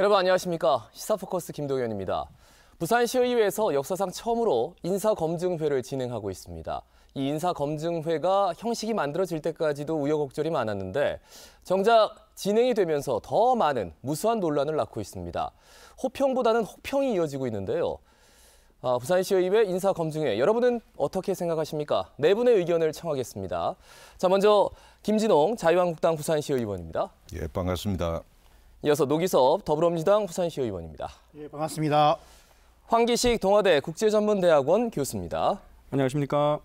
여러분 안녕하십니까? 시사포커스 김동현입니다. 부산시의회에서 역사상 처음으로 인사검증회를 진행하고 있습니다. 이 인사검증회가 형식이 만들어질 때까지도 우여곡절이 많았는데 정작 진행이 되면서 더 많은 무수한 논란을 낳고 있습니다. 호평보다는 혹평이 이어지고 있는데요. 부산시의회 인사검증회, 여러분은 어떻게 생각하십니까? 네 분의 의견을 청하겠습니다. 자, 먼저 김진홍 자유한국당 부산시의원입니다. 예, 반갑습니다. 이어서 노기섭 더불어민주당 부산시의원입니다. 예, 반갑습니다. 황기식 동아대 국제전문대학원 교수입니다. 안녕하십니까.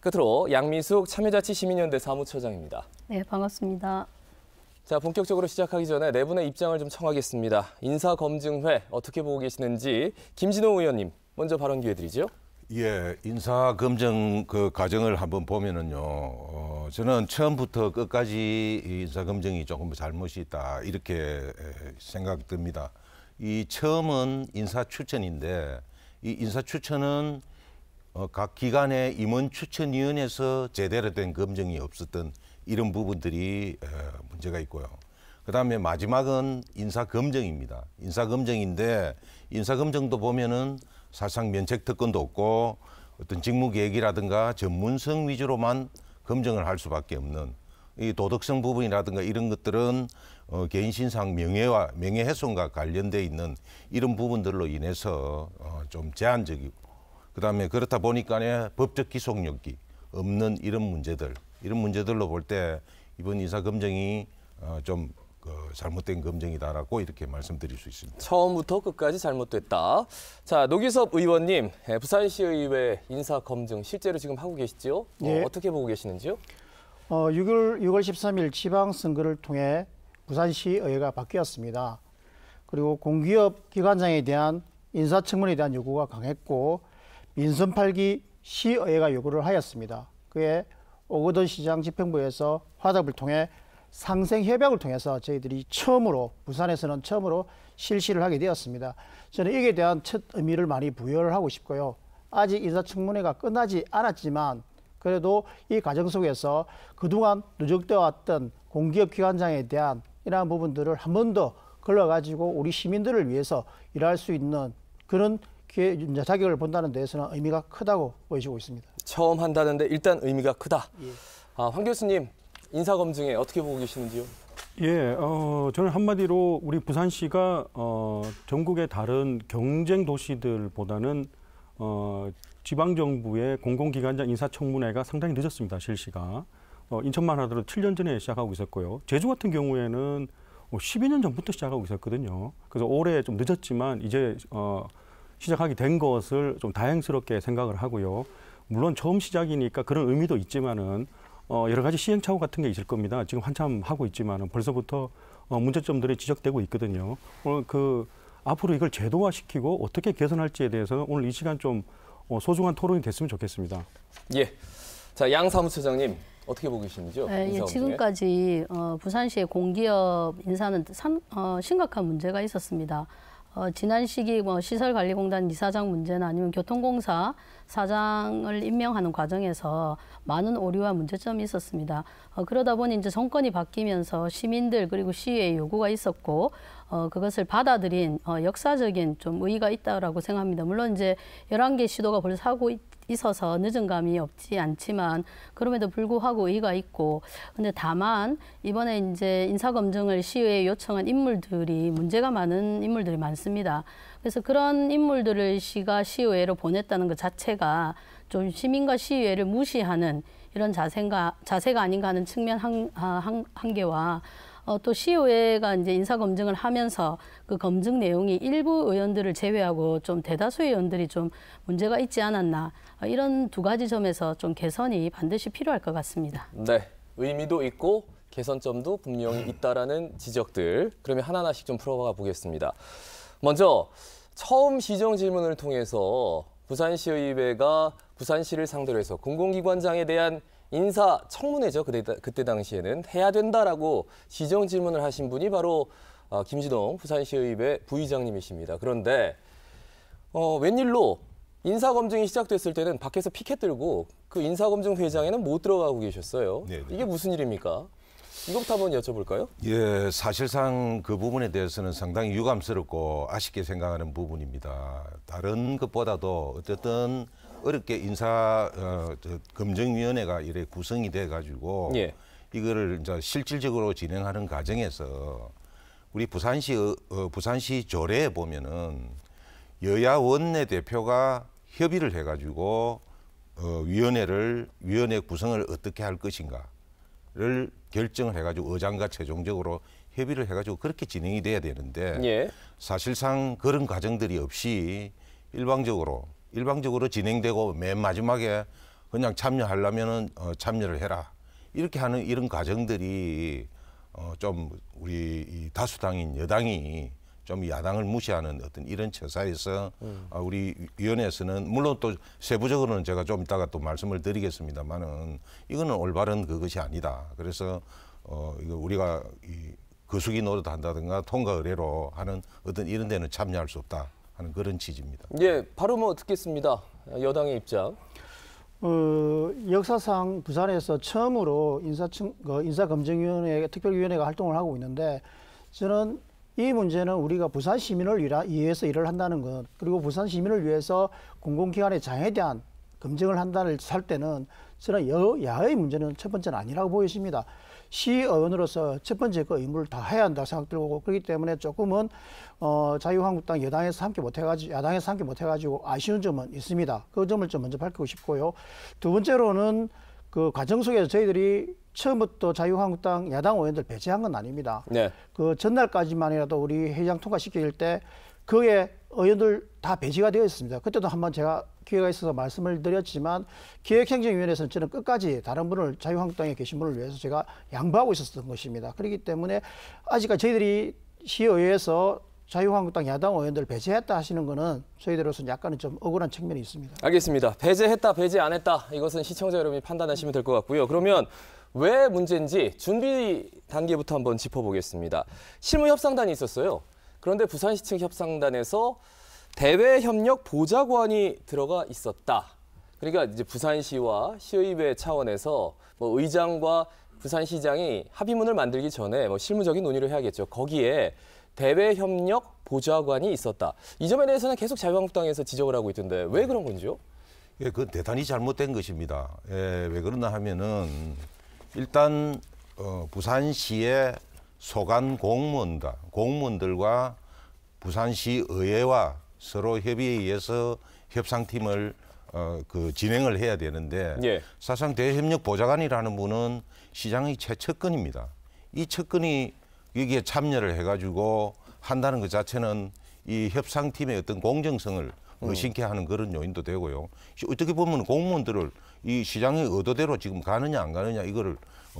끝으로 양미숙 참여자치시민연대 사무처장입니다. 네, 반갑습니다. 자, 본격적으로 시작하기 전에 네 분의 입장을 좀 청하겠습니다. 인사검증회 어떻게 보고 계시는지 김진호 의원님 먼저 발언 기회 드리죠. 예, 인사검증 그 과정을 한번 보면은요, 저는 처음부터 끝까지 인사검증이 조금 잘못이 있다 이렇게 생각됩니다. 이 처음은 인사추천인데 이 인사추천은 각 기관의 임원추천위원회에서 제대로 된 검증이 없었던 이런 부분들이 문제가 있고요. 그다음에 마지막은 인사검증입니다. 인사검증인데 인사검증도 보면은 사실상 면책특권도 없고 어떤 직무계획이라든가 전문성 위주로만 검증을 할 수밖에 없는 이 도덕성 부분이라든가 이런 것들은 개인신상 명예와 명예훼손과 관련돼 있는 이런 부분들로 인해서 좀 제한적이고 그다음에 그렇다 보니까 법적 기속력이 없는 이런 문제들로 볼 때 이번 인사검증이 좀 잘못된 검증이다라고 이렇게 말씀드릴 수 있습니다. 처음부터 끝까지 잘못됐다. 자, 노기섭 의원님, 부산시의회 인사검증 실제로 지금 하고 계시죠? 네. 어떻게 보고 계시는지요? 6월 13일 지방선거를 통해 부산시의회가 바뀌었습니다. 그리고 공기업 기관장에 대한 인사청문회에 대한 요구가 강했고 민선 8기 시의회가 요구를 하였습니다. 그에 오거돈 시장 집행부에서 화답을 통해 상생협약을 통해서 저희들이 부산에서는 처음으로 실시를 하게 되었습니다. 저는 이에 대한 첫 의미를 많이 부여를 하고 싶고요. 아직 인사청문회가 끝나지 않았지만 그래도 이 과정 속에서 그동안 누적되어 왔던 공기업 기관장에 대한 이러한 부분들을 한 번 더 걸러가지고 우리 시민들을 위해서 일할 수 있는 그런 자격을 본다는 데에서는 의미가 크다고 보여지고 있습니다. 처음 한다는데 일단 의미가 크다. 예. 황 교수님, 인사검증에 어떻게 보고 계시는지요? 예, 저는 한마디로 우리 부산시가 전국의 다른 경쟁 도시들보다는 지방정부의 공공기관장 인사청문회가 상당히 늦었습니다, 실시가. 인천만 하더라도 7년 전에 시작하고 있었고요. 제주 같은 경우에는 12년 전부터 시작하고 있었거든요. 그래서 올해 좀 늦었지만 이제 시작하게 된 것을 좀 다행스럽게 생각을 하고요. 물론 처음 시작이니까 그런 의미도 있지만은 여러 가지 시행착오 같은 게 있을 겁니다. 지금 한참 하고 있지만은 벌써부터 문제점들이 지적되고 있거든요. 오늘 앞으로 이걸 제도화시키고 어떻게 개선할지에 대해서는 오늘 이 시간 좀 소중한 토론이 됐으면 좋겠습니다. 예. 자, 양 사무처장님 어떻게 보고 계시는지요? 예, 지금까지 부산시의 공기업 인사는 심각한 문제가 있었습니다. 지난 시기 시설관리공단 이사장 문제나 아니면 교통공사 사장을 임명하는 과정에서 많은 오류와 문제점이 있었습니다. 그러다 보니 이제 정권이 바뀌면서 시민들 그리고 시의회 요구가 있었고 그것을 받아들인 역사적인 좀 의의가 있다라고 생각합니다. 물론 이제 11개 시도가 벌써 하고 있어서 늦은 감이 없지 않지만 그럼에도 불구하고 의의가 있고 근데 다만 이번에 이제 인사검증을 시의회에 요청한 인물들이 문제가 많은 인물들이 많습니다. 그래서 그런 인물들을 시가 시의회로 보냈다는 것 자체가 좀 시민과 시의회를 무시하는 이런 자세가 아닌가 하는 측면 한계와 또 시의회가 이제 인사검증을 하면서 그 검증 내용이 일부 의원들을 제외하고 좀 대다수의 의원들이 좀 문제가 있지 않았나 이런 두 가지 점에서 좀 개선이 반드시 필요할 것 같습니다. 네, 의미도 있고 개선점도 분명히 있다라는 지적들. 그러면 하나하나씩 좀 풀어가 보겠습니다. 먼저 처음 시정 질문을 통해서 부산시의회가 부산시를 상대로 해서 공공기관장에 대한 인사청문회죠. 그때 당시에는 해야 된다라고 시정 질문을 하신 분이 바로 김진홍 부산시의회 부의장님이십니다. 그런데 웬일로 인사검증이 시작됐을 때는 밖에서 피켓 들고 그 인사검증 회장에는 못 들어가고 계셨어요. 네. 이게 무슨 일입니까? 이것부터 한번 여쭤볼까요? 예, 사실상 그 부분에 대해서는 상당히 유감스럽고 아쉽게 생각하는 부분입니다. 다른 것보다도 어쨌든 어렵게 검증위원회가 이래 구성이 돼가지고 예. 이거를 이제 실질적으로 진행하는 과정에서 우리 부산시 조례에 보면은 여야 원내 대표가 협의를 해가지고 위원회 구성을 어떻게 할 것인가를 결정을 해가지고 의장과 최종적으로 협의를 해가지고 그렇게 진행이 돼야 되는데 예. 사실상 그런 과정들이 없이 일방적으로 진행되고 맨 마지막에 그냥 참여하려면은 참여를 해라 이렇게 하는 이런 과정들이 좀 우리 이 다수당인 여당이 좀 야당을 무시하는 어떤 이런 처사에서 우리 위원회에서는 물론 또 세부적으로는 제가 좀 이따가 또 말씀을 드리겠습니다만은 이거는 올바른 그것이 아니다. 그래서 이거 우리가 이 거수기 노릇 한다든가 통과 의뢰로 하는 어떤 이런 데는 참여할 수 없다 하는 그런 취지입니다. 예, 바로 뭐 듣겠습니다. 여당의 입장. 역사상 부산에서 처음으로 인사검증위원회 특별위원회가 활동을 하고 있는데 저는 이 문제는 우리가 부산 시민을 위해서 일을 한다는 것 그리고 부산 시민을 위해서 공공기관의 장에 대한 검증을 한다는 할 때는 저는 야의 문제는 첫 번째는 아니라고 보여집니다. 시의원으로서 첫 번째 그 의무를 다 해야 한다고 생각들고 그렇기 때문에 조금은 자유한국당 야당에서 함께 못해가지고 아쉬운 점은 있습니다. 그 점을 좀 먼저 밝히고 싶고요. 두 번째로는 그 과정 속에서 저희들이 처음부터 자유한국당 야당 의원들 배제한 건 아닙니다. 네. 그 전날까지만이라도 우리 회의장 통과시킬 때 그에 의원들 다 배제가 되어 있습니다. 그때도 한번 제가 기회가 있어서 말씀을 드렸지만 기획행정위원회에서는 저는 끝까지 다른 분을 자유한국당에 계신 분을 위해서 제가 양보하고 있었던 것입니다. 그렇기 때문에 아직까지 저희들이 시의회에서 자유한국당 야당 의원들 배제했다 하시는 거는 저희들로서는 약간은 좀 억울한 측면이 있습니다. 알겠습니다. 배제했다, 배제 안 했다. 이것은 시청자 여러분이 판단하시면 될 것 같고요. 그러면 왜 문제인지 준비 단계부터 한번 짚어보겠습니다. 실무협상단이 있었어요. 그런데 부산시청 협상단에서 대외협력 보좌관이 들어가 있었다. 그러니까 이제 부산시와 시의회 차원에서 뭐 의장과 부산시장이 합의문을 만들기 전에 뭐 실무적인 논의를 해야겠죠. 거기에 대외협력 보좌관이 있었다. 이 점에 대해서는 계속 자유한국당에서 지적을 하고 있던데 왜 그런 건지요? 예, 그건 대단히 잘못된 것입니다. 예, 왜 그러나 하면은 일단 부산시의 소관 공무원들과 부산시 의회와 서로 협의에 의해서 협상팀을 진행을 해야 되는데 예. 사실상 대협력 보좌관이라는 분은 시장의 최측근입니다. 이 측근이 여기에 참여를 해가지고 한다는 것 자체는 이 협상팀의 어떤 공정성을 의심케 하는 그런 요인도 되고요. 어떻게 보면 공무원들을 이 시장의 의도대로 지금 가느냐 안 가느냐 이거를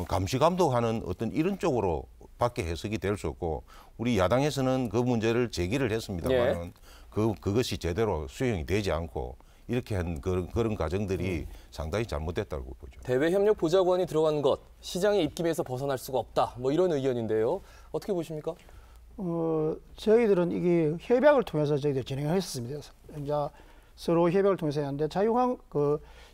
감시 감독하는 어떤 이런 쪽으로 밖에 해석이 될 수 없고 우리 야당에서는 그 문제를 제기를 했습니다만 그것이 제대로 수용이 되지 않고 이렇게 한 그런 과정들이 상당히 잘못됐다고 보죠. 대외협력 보좌관이 들어간 것, 시장의 입김에서 벗어날 수가 없다. 뭐 이런 의견인데요. 어떻게 보십니까? 저희들은 이게 협약을 통해서 저희들 진행을 했었습니다. 이제 서로 협약을 통해서 했는데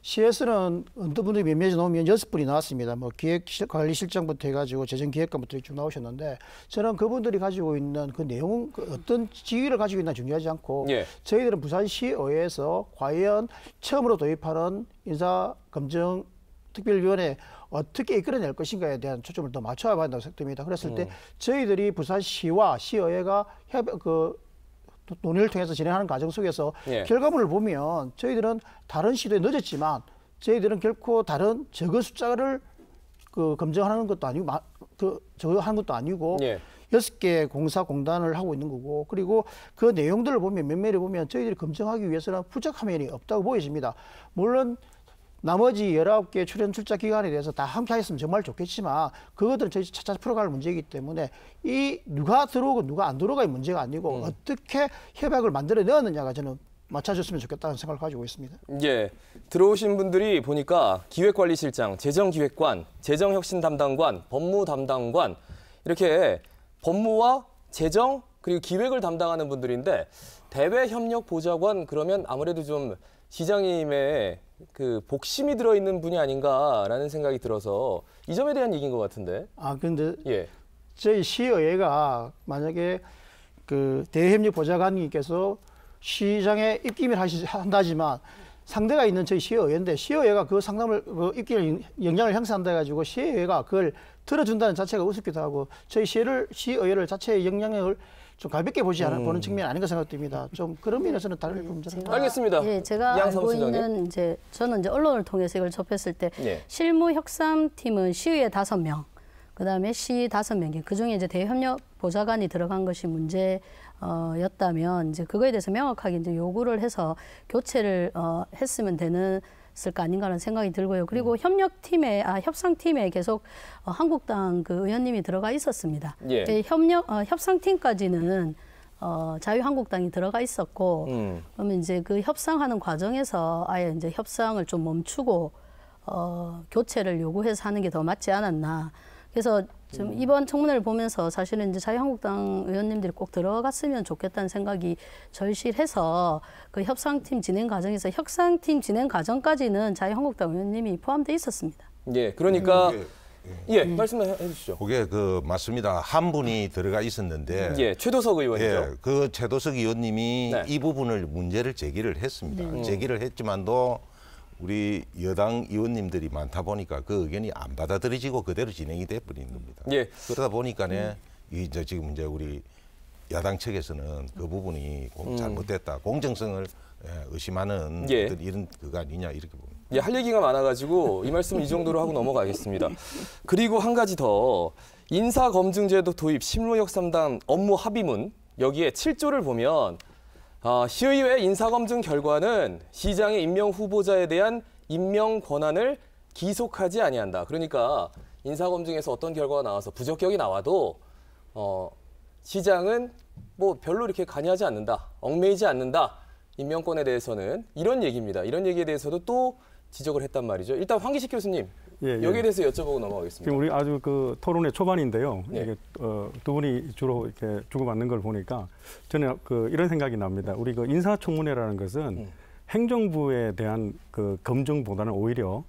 시에서는 어떤 분들이 몇몇이 나오면 6분이 나왔습니다. 뭐 기획관리실장부터 해가지고 재정기획관부터 쭉 나오셨는데 저는 그분들이 가지고 있는 그 내용, 어떤 지위를 가지고 있나 중요하지 않고 예. 저희들은 부산시의회에서 과연 처음으로 도입하는 인사검증 특별위원회 어떻게 이끌어낼 것인가에 대한 초점을 더 맞춰야 한다고 생각됩니다. 그랬을 때 저희들이 부산시와 시의회가 논의를 통해서 진행하는 과정 속에서 예. 결과물을 보면 저희들은 다른 시도에 늦었지만 저희들은 결코 다른 적은 숫자를 검증하는 것도 아니고 저거 하는 것도 아니고 예. 6개 공단을 하고 있는 거고 그리고 그 내용들을 보면 면밀히 보면 저희들이 검증하기 위해서는 부족한 면이 없다고 보여집니다. 물론 나머지 19개 출연 출자 기관에 대해서 다 함께 하셨으면 정말 좋겠지만 그것들은 저희 차차 풀어갈 문제이기 때문에 이 누가 들어오고 누가 안 들어오가의 문제가 아니고 어떻게 협약을 만들어 내었느냐가 저는 맞춰줬으면 좋겠다는 생각을 가지고 있습니다. 예, 들어오신 분들이 보니까 기획관리실장, 재정기획관, 재정혁신 담당관, 법무 담당관 이렇게 법무와 재정 그리고 기획을 담당하는 분들인데 대외협력 보좌관 그러면 아무래도 좀 시장님의 그 복심이 들어있는 분이 아닌가라는 생각이 들어서 이 점에 대한 얘기인 것 같은데. 근데 예. 저희 시의회가 만약에 그 대협력 보좌관님께서 시장에 입김을 한다지만 상대가 있는 저희 시의회인데 시의회가 그 상담을 그 입김을 영향을 행사한다 해가지고 시의회가 그걸 들어준다는 자체가 우습기도 하고 저희 시의회를 자체의 영향력을 좀 가볍게 보는 측면이 아닌가 생각됩니다. 좀 그런 면에서는 다른 문제입니다. 알겠습니다. 예, 제가 양 알고 사무처장님. 있는 저는 언론을 통해서 이걸 접했을 때 예. 실무 협상팀은 시의회 5명, 그다음에 시 5명이 그중에 이제 대협력 보좌관이 들어간 것이 문제였다면 이제 그거에 대해서 명확하게 이제 요구를 해서 교체를 했으면 되는 을까 아닌가라는 생각이 들고요. 그리고 협상팀에 계속 한국당 그 의원님이 들어가 있었습니다. 예. 협상팀까지는 자유한국당이 들어가 있었고, 그러면 이제 그 협상하는 과정에서 아예 이제 협상을 좀 멈추고 교체를 요구해서 하는 게 더 맞지 않았나. 그래서 지금 이번 청문회를 보면서 사실은 이제 자유한국당 의원님들이 꼭 들어갔으면 좋겠다는 생각이 절실해서 그 협상팀 진행 과정에서 협상팀 진행 과정까지는 자유한국당 의원님이 포함되어 있었습니다. 예, 그러니까 말씀해 주시죠. 그게 맞습니다. 한 분이 들어가 있었는데 예, 최도석 의원이죠. 그 최도석 의원님이 네. 이 부분을 문제를 제기를 했습니다. 제기를 했지만도 우리 여당 의원님들이 많다 보니까 그 의견이 안 받아들여지고 그대로 진행이 돼 버린 겁니다. 예. 그러다 보니까는 지금 이제 우리 야당 측에서는 그 부분이 잘못됐다, 공정성을 의심하는 어떤 이런 그가 아니냐 이렇게 봅니다. 예, 할 얘기가 많아가지고 이 말씀 이 정도로 하고 넘어가겠습니다. 그리고 한 가지 더, 인사검증제도 도입 실무협상단 업무 합의문, 여기에 7조를 보면 시의회 인사검증 결과는 시장의 임명 후보자에 대한 임명 권한을 기속하지 아니한다. 그러니까 인사검증에서 어떤 결과가 나와서 부적격이 나와도 시장은 뭐 별로 이렇게 관여하지 않는다, 얽매이지 않는다. 임명권에 대해서는 이런 얘기입니다. 이런 얘기에 대해서도 또 지적을 했단 말이죠. 일단 황기식 교수님, 여기에 대해서 여쭤보고 넘어가겠습니다. 지금 우리 아주 그 토론의 초반인데요. 예. 이게 두 분이 주로 이렇게 주고받는 걸 보니까 저는 이런 생각이 납니다. 우리 그 인사청문회라는 것은 행정부에 대한 그 검증보다는 오히려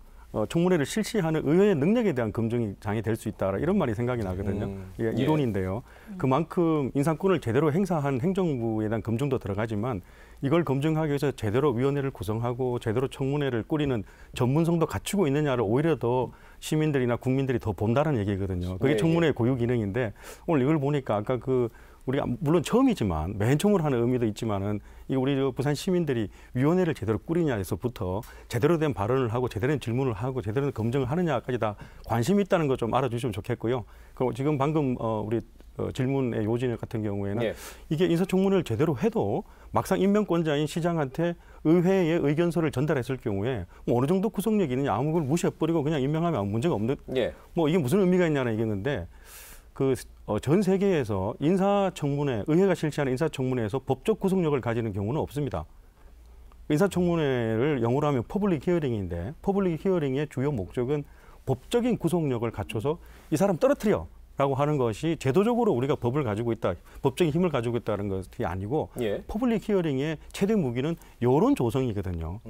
청문회를 실시하는 의회의 능력에 대한 검증장이 될 수 있다, 이런 말이 생각이 나거든요. 이게 이론인데요. 그만큼 인사권을 제대로 행사한 행정부에 대한 검증도 들어가지만 이걸 검증하기 위해서 제대로 위원회를 구성하고 제대로 청문회를 꾸리는 전문성도 갖추고 있느냐를 오히려 더 시민들이나 국민들이 더 본다는 얘기거든요. 그게 청문회의 고유 기능인데 오늘 이걸 보니까 아까 우리가 물론 처음이지만 맨 처음으로 하는 의미도 있지만은 이 우리 부산 시민들이 위원회를 제대로 꾸리냐에서부터 제대로 된 발언을 하고 제대로 된 질문을 하고 제대로 된 검증을 하느냐까지 다 관심이 있다는 거 좀 알아주시면 좋겠고요. 그리고 지금 방금 우리 질문의 요지 같은 경우에는 이게 인사청문회를 제대로 해도 막상 임명권자인 시장한테 의회의 의견서를 전달했을 경우에 뭐 어느 정도 구속력이 있느냐, 아무 걸 무시해버리고 그냥 임명하면 아무 문제가 없는, 뭐 이게 무슨 의미가 있냐는 얘기였는데 전 세계에서 인사청문회, 의회가 실시하는 인사청문회에서 법적 구속력을 가지는 경우는 없습니다. 인사청문회를 영어로 하면 퍼블릭 히어링인데 퍼블릭 히어링의 주요 목적은 법적인 구속력을 갖춰서 이 사람 떨어뜨려 라고 하는 것이 제도적으로 우리가 법을 가지고 있다, 법적인 힘을 가지고 있다는 것이 아니고 퍼블릭 히어링의 최대 무기는 여론 조성이거든요.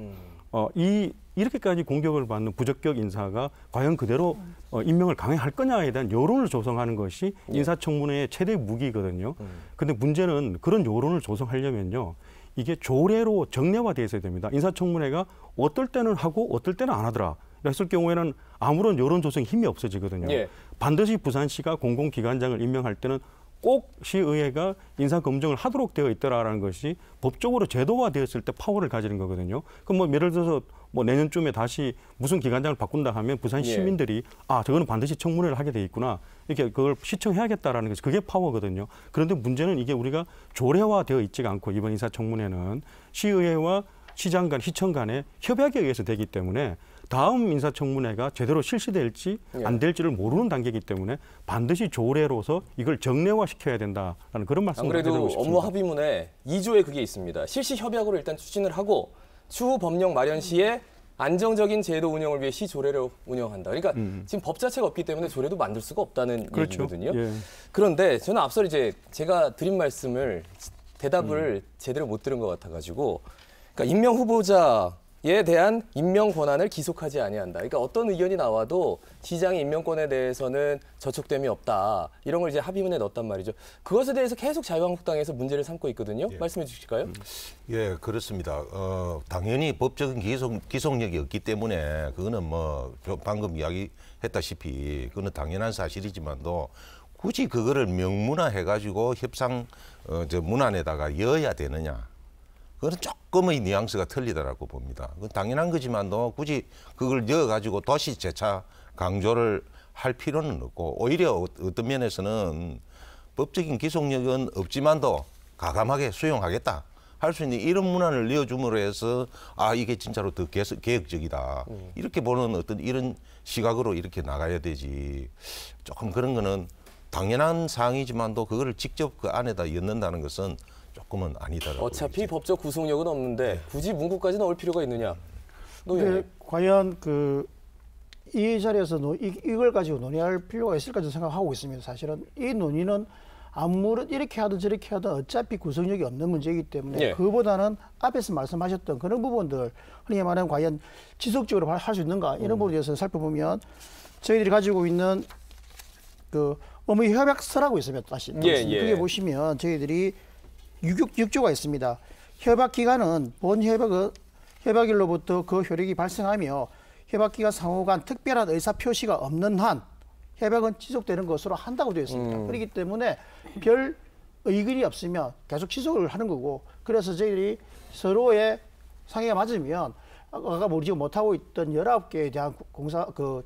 이렇게까지 공격을 받는 부적격 인사가 과연 그대로 임명을 강행할 거냐에 대한 여론을 조성하는 것이 인사청문회의 최대 무기거든요. 근데 문제는 그런 여론을 조성하려면요, 이게 조례로 정례화되어 있어야 됩니다. 인사청문회가 어떨 때는 하고 어떨 때는 안 하더라 했을 경우에는 아무런 여론 조성에 힘이 없어지거든요. 반드시 부산시가 공공기관장을 임명할 때는 꼭 시의회가 인사검증을 하도록 되어 있더라라는 것이 법적으로 제도화되었을 때 파워를 가지는 거거든요. 그럼 뭐 예를 들어서 뭐 내년쯤에 다시 무슨 기관장을 바꾼다 하면 부산 시민들이 저거는 반드시 청문회를 하게 돼 있구나, 이렇게 그걸 시청해야겠다라는 것이 그게 파워거든요. 그런데 문제는 이게 우리가 조례화되어 있지가 않고 이번 인사청문회는 시의회와 시장 간, 시청 간의 협약에 의해서 되기 때문에 다음 인사청문회가 제대로 실시될지 안 될지를 모르는 단계이기 때문에 반드시 조례로서 이걸 정례화시켜야 된다라는 그런 말씀을 드리고 싶습니다. 업무 합의문에 2조에 그게 있습니다. 실시 협약으로 일단 추진을 하고 추후 법령 마련 시에 안정적인 제도 운영을 위해 시 조례를 운영한다. 그러니까 지금 법 자체가 없기 때문에 조례도 만들 수가 없다는 얘기거든요. 그런데 저는 앞서 이제 제가 드린 말씀을 대답을 제대로 못 들은 것 같아가지고, 그러니까 임명 후보자 에 대한 임명 권한을 기속하지 아니한다. 그러니까 어떤 의견이 나와도 시장의 임명권에 대해서는 저촉됨이 없다. 이런 걸 이제 합의문에 넣었단 말이죠. 그것에 대해서 계속 자유한국당에서 문제를 삼고 있거든요. 말씀해 주실까요? 예, 그렇습니다. 당연히 법적인 기속력이 없기 때문에 그거는 뭐 방금 이야기했다시피 그거는 당연한 사실이지만도 굳이 그거를 명문화해가지고 협상 문안에다가 넣어야 되느냐? 그건 조금의 뉘앙스가 틀리다라고 봅니다. 그건 당연한 거지만도 굳이 그걸 넣어가지고 다시 재차 강조를 할 필요는 없고 오히려 어떤 면에서는 법적인 기속력은 없지만도 가감하게 수용하겠다 할 수 있는 이런 문안을 넣어줌으로 해서 아 이게 진짜로 더 개혁적이다 이렇게 보는 어떤 이런 시각으로 이렇게 나가야 되지. 조금 그런 거는 당연한 사항이지만도 그거를 직접 그 안에다 넣는다는 것은 조금은 아니다라고. 어차피 법적 구속력은 없는데 굳이 문구까지 넣을 필요가 있느냐? 근데 과연 이 자리에서 이걸 가지고 논의할 필요가 있을까 생각하고 있습니다. 사실은 이 논의는 아무런 이렇게 하든 저렇게 하든 어차피 구속력이 없는 문제이기 때문에 예. 그보다는 앞에서 말씀하셨던 그런 부분들, 흔히 말하면 과연 지속적으로 할 수 있는가 이런 부분에 대해서 살펴보면 저희들이 가지고 있는 그 업무 협약서라고 있습니다. 다시 그게 보시면 저희들이 6조가 있습니다. 협약 기간은 본 협약일로부터 그 효력이 발생하며 협약 기간 상호 간 특별한 의사 표시가 없는 한 협약은 지속되는 것으로 한다고 되어 있습니다. 그렇기 때문에 별 의견이 없으면 계속 지속을 하는 거고, 그래서 저희들이 서로의 상의가 맞으면 아까 우리가 못하고 있던 19개에 대한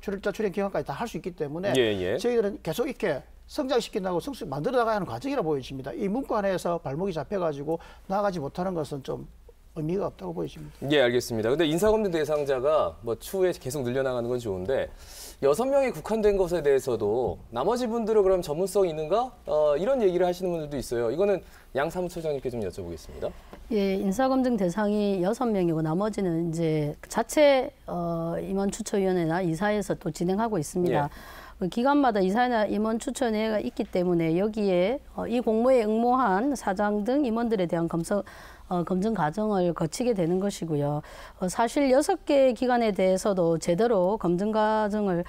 출입자 출연 기간까지 다 할 수 있기 때문에 저희들은 계속 이렇게 성장시킨다고 만들어 나가야 하는 과정이라 보여집니다. 이 문구 안에서 발목이 잡혀가지고 나아가지 못하는 것은 좀 의미가 없다고 보여집니다. 예, 알겠습니다. 근데 인사검증 대상자가 뭐 추후에 계속 늘려나가는 건 좋은데 6명이 국한된 것에 대해서도 나머지 분들은 그럼 전문성이 있는가? 이런 얘기를 하시는 분들도 있어요. 이거는 양 사무처장님께 좀 여쭤보겠습니다. 예, 인사검증 대상이 6명이고 나머지는 이제 자체 임원 추천위원회나 이사회에서 또 진행하고 있습니다. 예. 그 기관마다 이사회나 임원 추천회가 있기 때문에 여기에 이 공모에 응모한 사장 등 임원들에 대한 검증 과정을 거치게 되는 것이고요. 사실 6개 기관에 대해서도 제대로 검증 과정을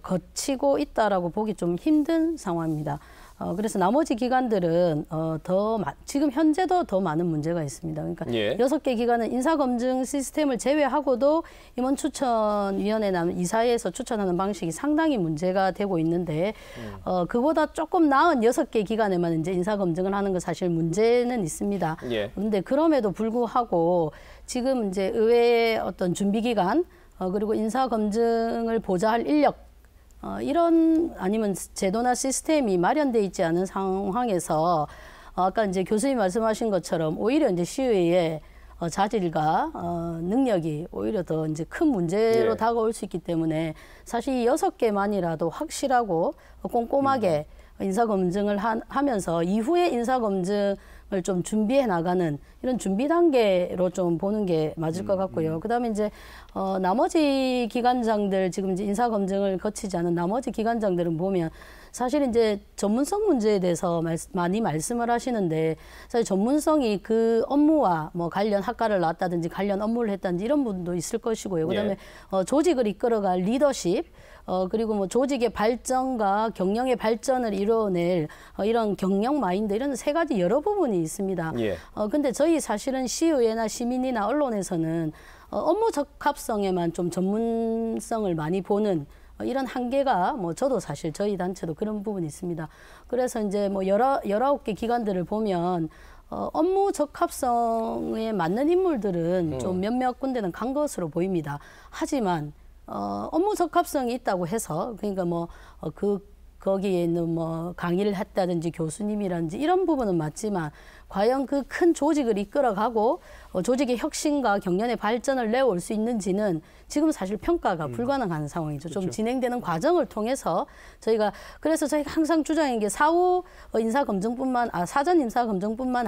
거치고 있다라고 보기 좀 힘든 상황입니다. 그래서 나머지 기관들은 지금 현재도 더 많은 문제가 있습니다. 그러니까 6개 기관은 인사검증 시스템을 제외하고도 임원추천위원회나 이사회에서 추천하는 방식이 상당히 문제가 되고 있는데 그보다 조금 나은 6개 기관에만 이제 인사검증을 하는 건 사실 문제는 있습니다. 그런데 그럼에도 불구하고 지금 이제 의회의 어떤 준비기간 그리고 인사검증을 보좌할 인력 이런 아니면 제도나 시스템이 마련돼 있지 않은 상황에서 아까 이제 교수님 말씀하신 것처럼 오히려 이제 시의회의 자질과 능력이 오히려 더 이제 큰 문제로 다가올 수 있기 때문에 사실 이 6개만이라도 확실하고 꼼꼼하게 인사검증을 하면서 이후에 인사검증을 좀 준비해 나가는 이런 준비 단계로 좀 보는 게 맞을 것 같고요. 그다음에 이제 나머지 기관장들 지금 이제 인사검증을 거치지 않은 나머지 기관장들은 보면 사실 이제 전문성 문제에 대해서 많이 말씀을 하시는데 사실 전문성이 그 업무와 뭐 관련 학과를 나왔다든지 관련 업무를 했다든지 이런 분도 있을 것이고요. 그다음에 조직을 이끌어갈 리더십 그리고 뭐 조직의 발전과 경영의 발전을 이뤄낼 이런 경영 마인드 이런 3가지 여러 부분이 있습니다. 근데 저희 사실은 시의회나 시민이나 언론에서는 업무 적합성에만 좀 전문성을 많이 보는 이런 한계가 뭐 저도 사실 저희 단체도 그런 부분이 있습니다. 그래서 이제 뭐 19개 기관들을 보면 업무 적합성에 맞는 인물들은 좀 몇몇 군데는 간 것으로 보입니다. 하지만 업무 적합성이 있다고 해서 그러니까 뭐 거기에 있는 뭐 강의를 했다든지 교수님이라든지 이런 부분은 맞지만 과연 그 큰 조직을 이끌어가고 조직의 혁신과 경련의 발전을 내올 수 있는지는 지금 사실 평가가 불가능한 상황이죠. 좀 진행되는 과정을 통해서 저희가 항상 주장한 게 사전 인사 검증뿐만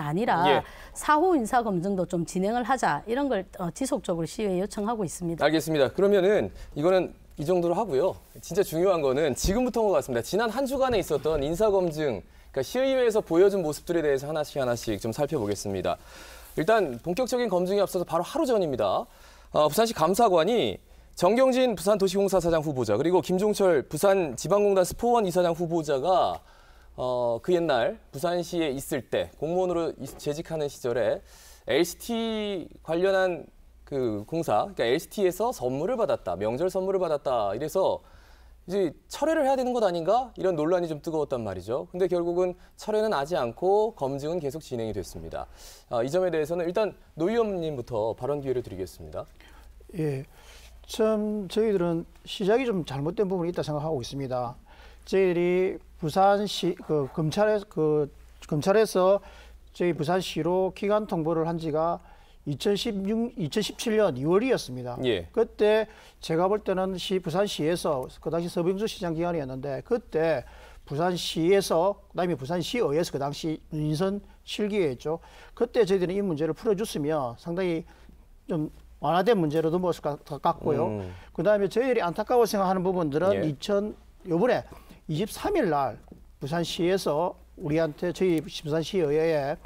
아니라 사후 인사 검증도 좀 진행을 하자 이런 걸 지속적으로 시의회에 요청하고 있습니다. 알겠습니다. 그러면은 이거는 이 정도로 하고요. 진짜 중요한 거는 지금부터인 것 같습니다. 지난 한 주간에 있었던 인사검증, 그러니까 시의회에서 보여준 모습들에 대해서 하나씩 좀 살펴보겠습니다. 일단 본격적인 검증이 앞서서 바로 하루 전입니다. 부산시 감사관이 정경진 부산도시공사사장 후보자 그리고 김종철 부산지방공단 스포원 이사장 후보자가 그 옛날 부산시에 있을 때 공무원으로 재직하는 시절에 LCT 관련한 그 공사, 그러니까 LCT에서 선물을 받았다, 명절 선물을 받았다 이래서 이제 철회를 해야 되는 것 아닌가 이런 논란이 좀 뜨거웠단 말이죠. 근데 결국은 철회는 하지 않고 검증은 계속 진행이 됐습니다. 이 점에 대해서는 일단 노 의원님부터 발언 기회를 드리겠습니다. 예, 참 저희들은 시작이 좀 잘못된 부분이 있다 생각하고 있습니다. 저희들이 부산시 검찰에서 저희 부산시로 기간 통보를 한 지가 2017년 2월이었습니다. 예. 그때 제가 볼 때는 부산시에서 그 당시 서병수 시장 기간이었는데 그때 부산시에서 그다음에 부산시의회에서 그 당시 윤인선 7기였죠. 그때 저희들이 이 문제를 풀어줬으면 상당히 좀 완화된 문제로 넘어갔을 것 같고요. 그다음에 저희들이 안타까워 생각하는 부분들은 예. 요번에 23일 날 부산시에서 우리한테 저희 부산시의회에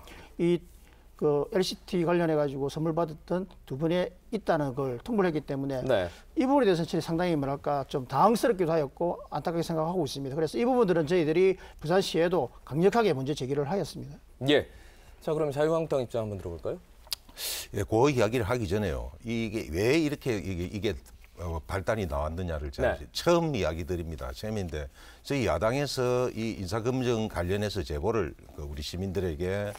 그 LCT 관련해 가지고 선물 받았던 두 분이 있다는 걸 통보를 했기 때문에 네. 이 부분에 대해서는 상당히 뭐랄까 좀 당황스럽기도 하였고 안타깝게 생각하고 있습니다. 그래서 이 부분들은 저희들이 부산시에도 강력하게 문제 제기를 하였습니다. 예. 자, 그럼 자유한국당 입장 한번 들어볼까요? 예, 그 이야기를 하기 전에요. 이게 왜 이렇게 이게 발단이 나왔느냐를 제가 네. 처음 이야기 드립니다. 처음인데 저희 야당에서 이 인사검증 관련해서 제보를 우리 시민들에게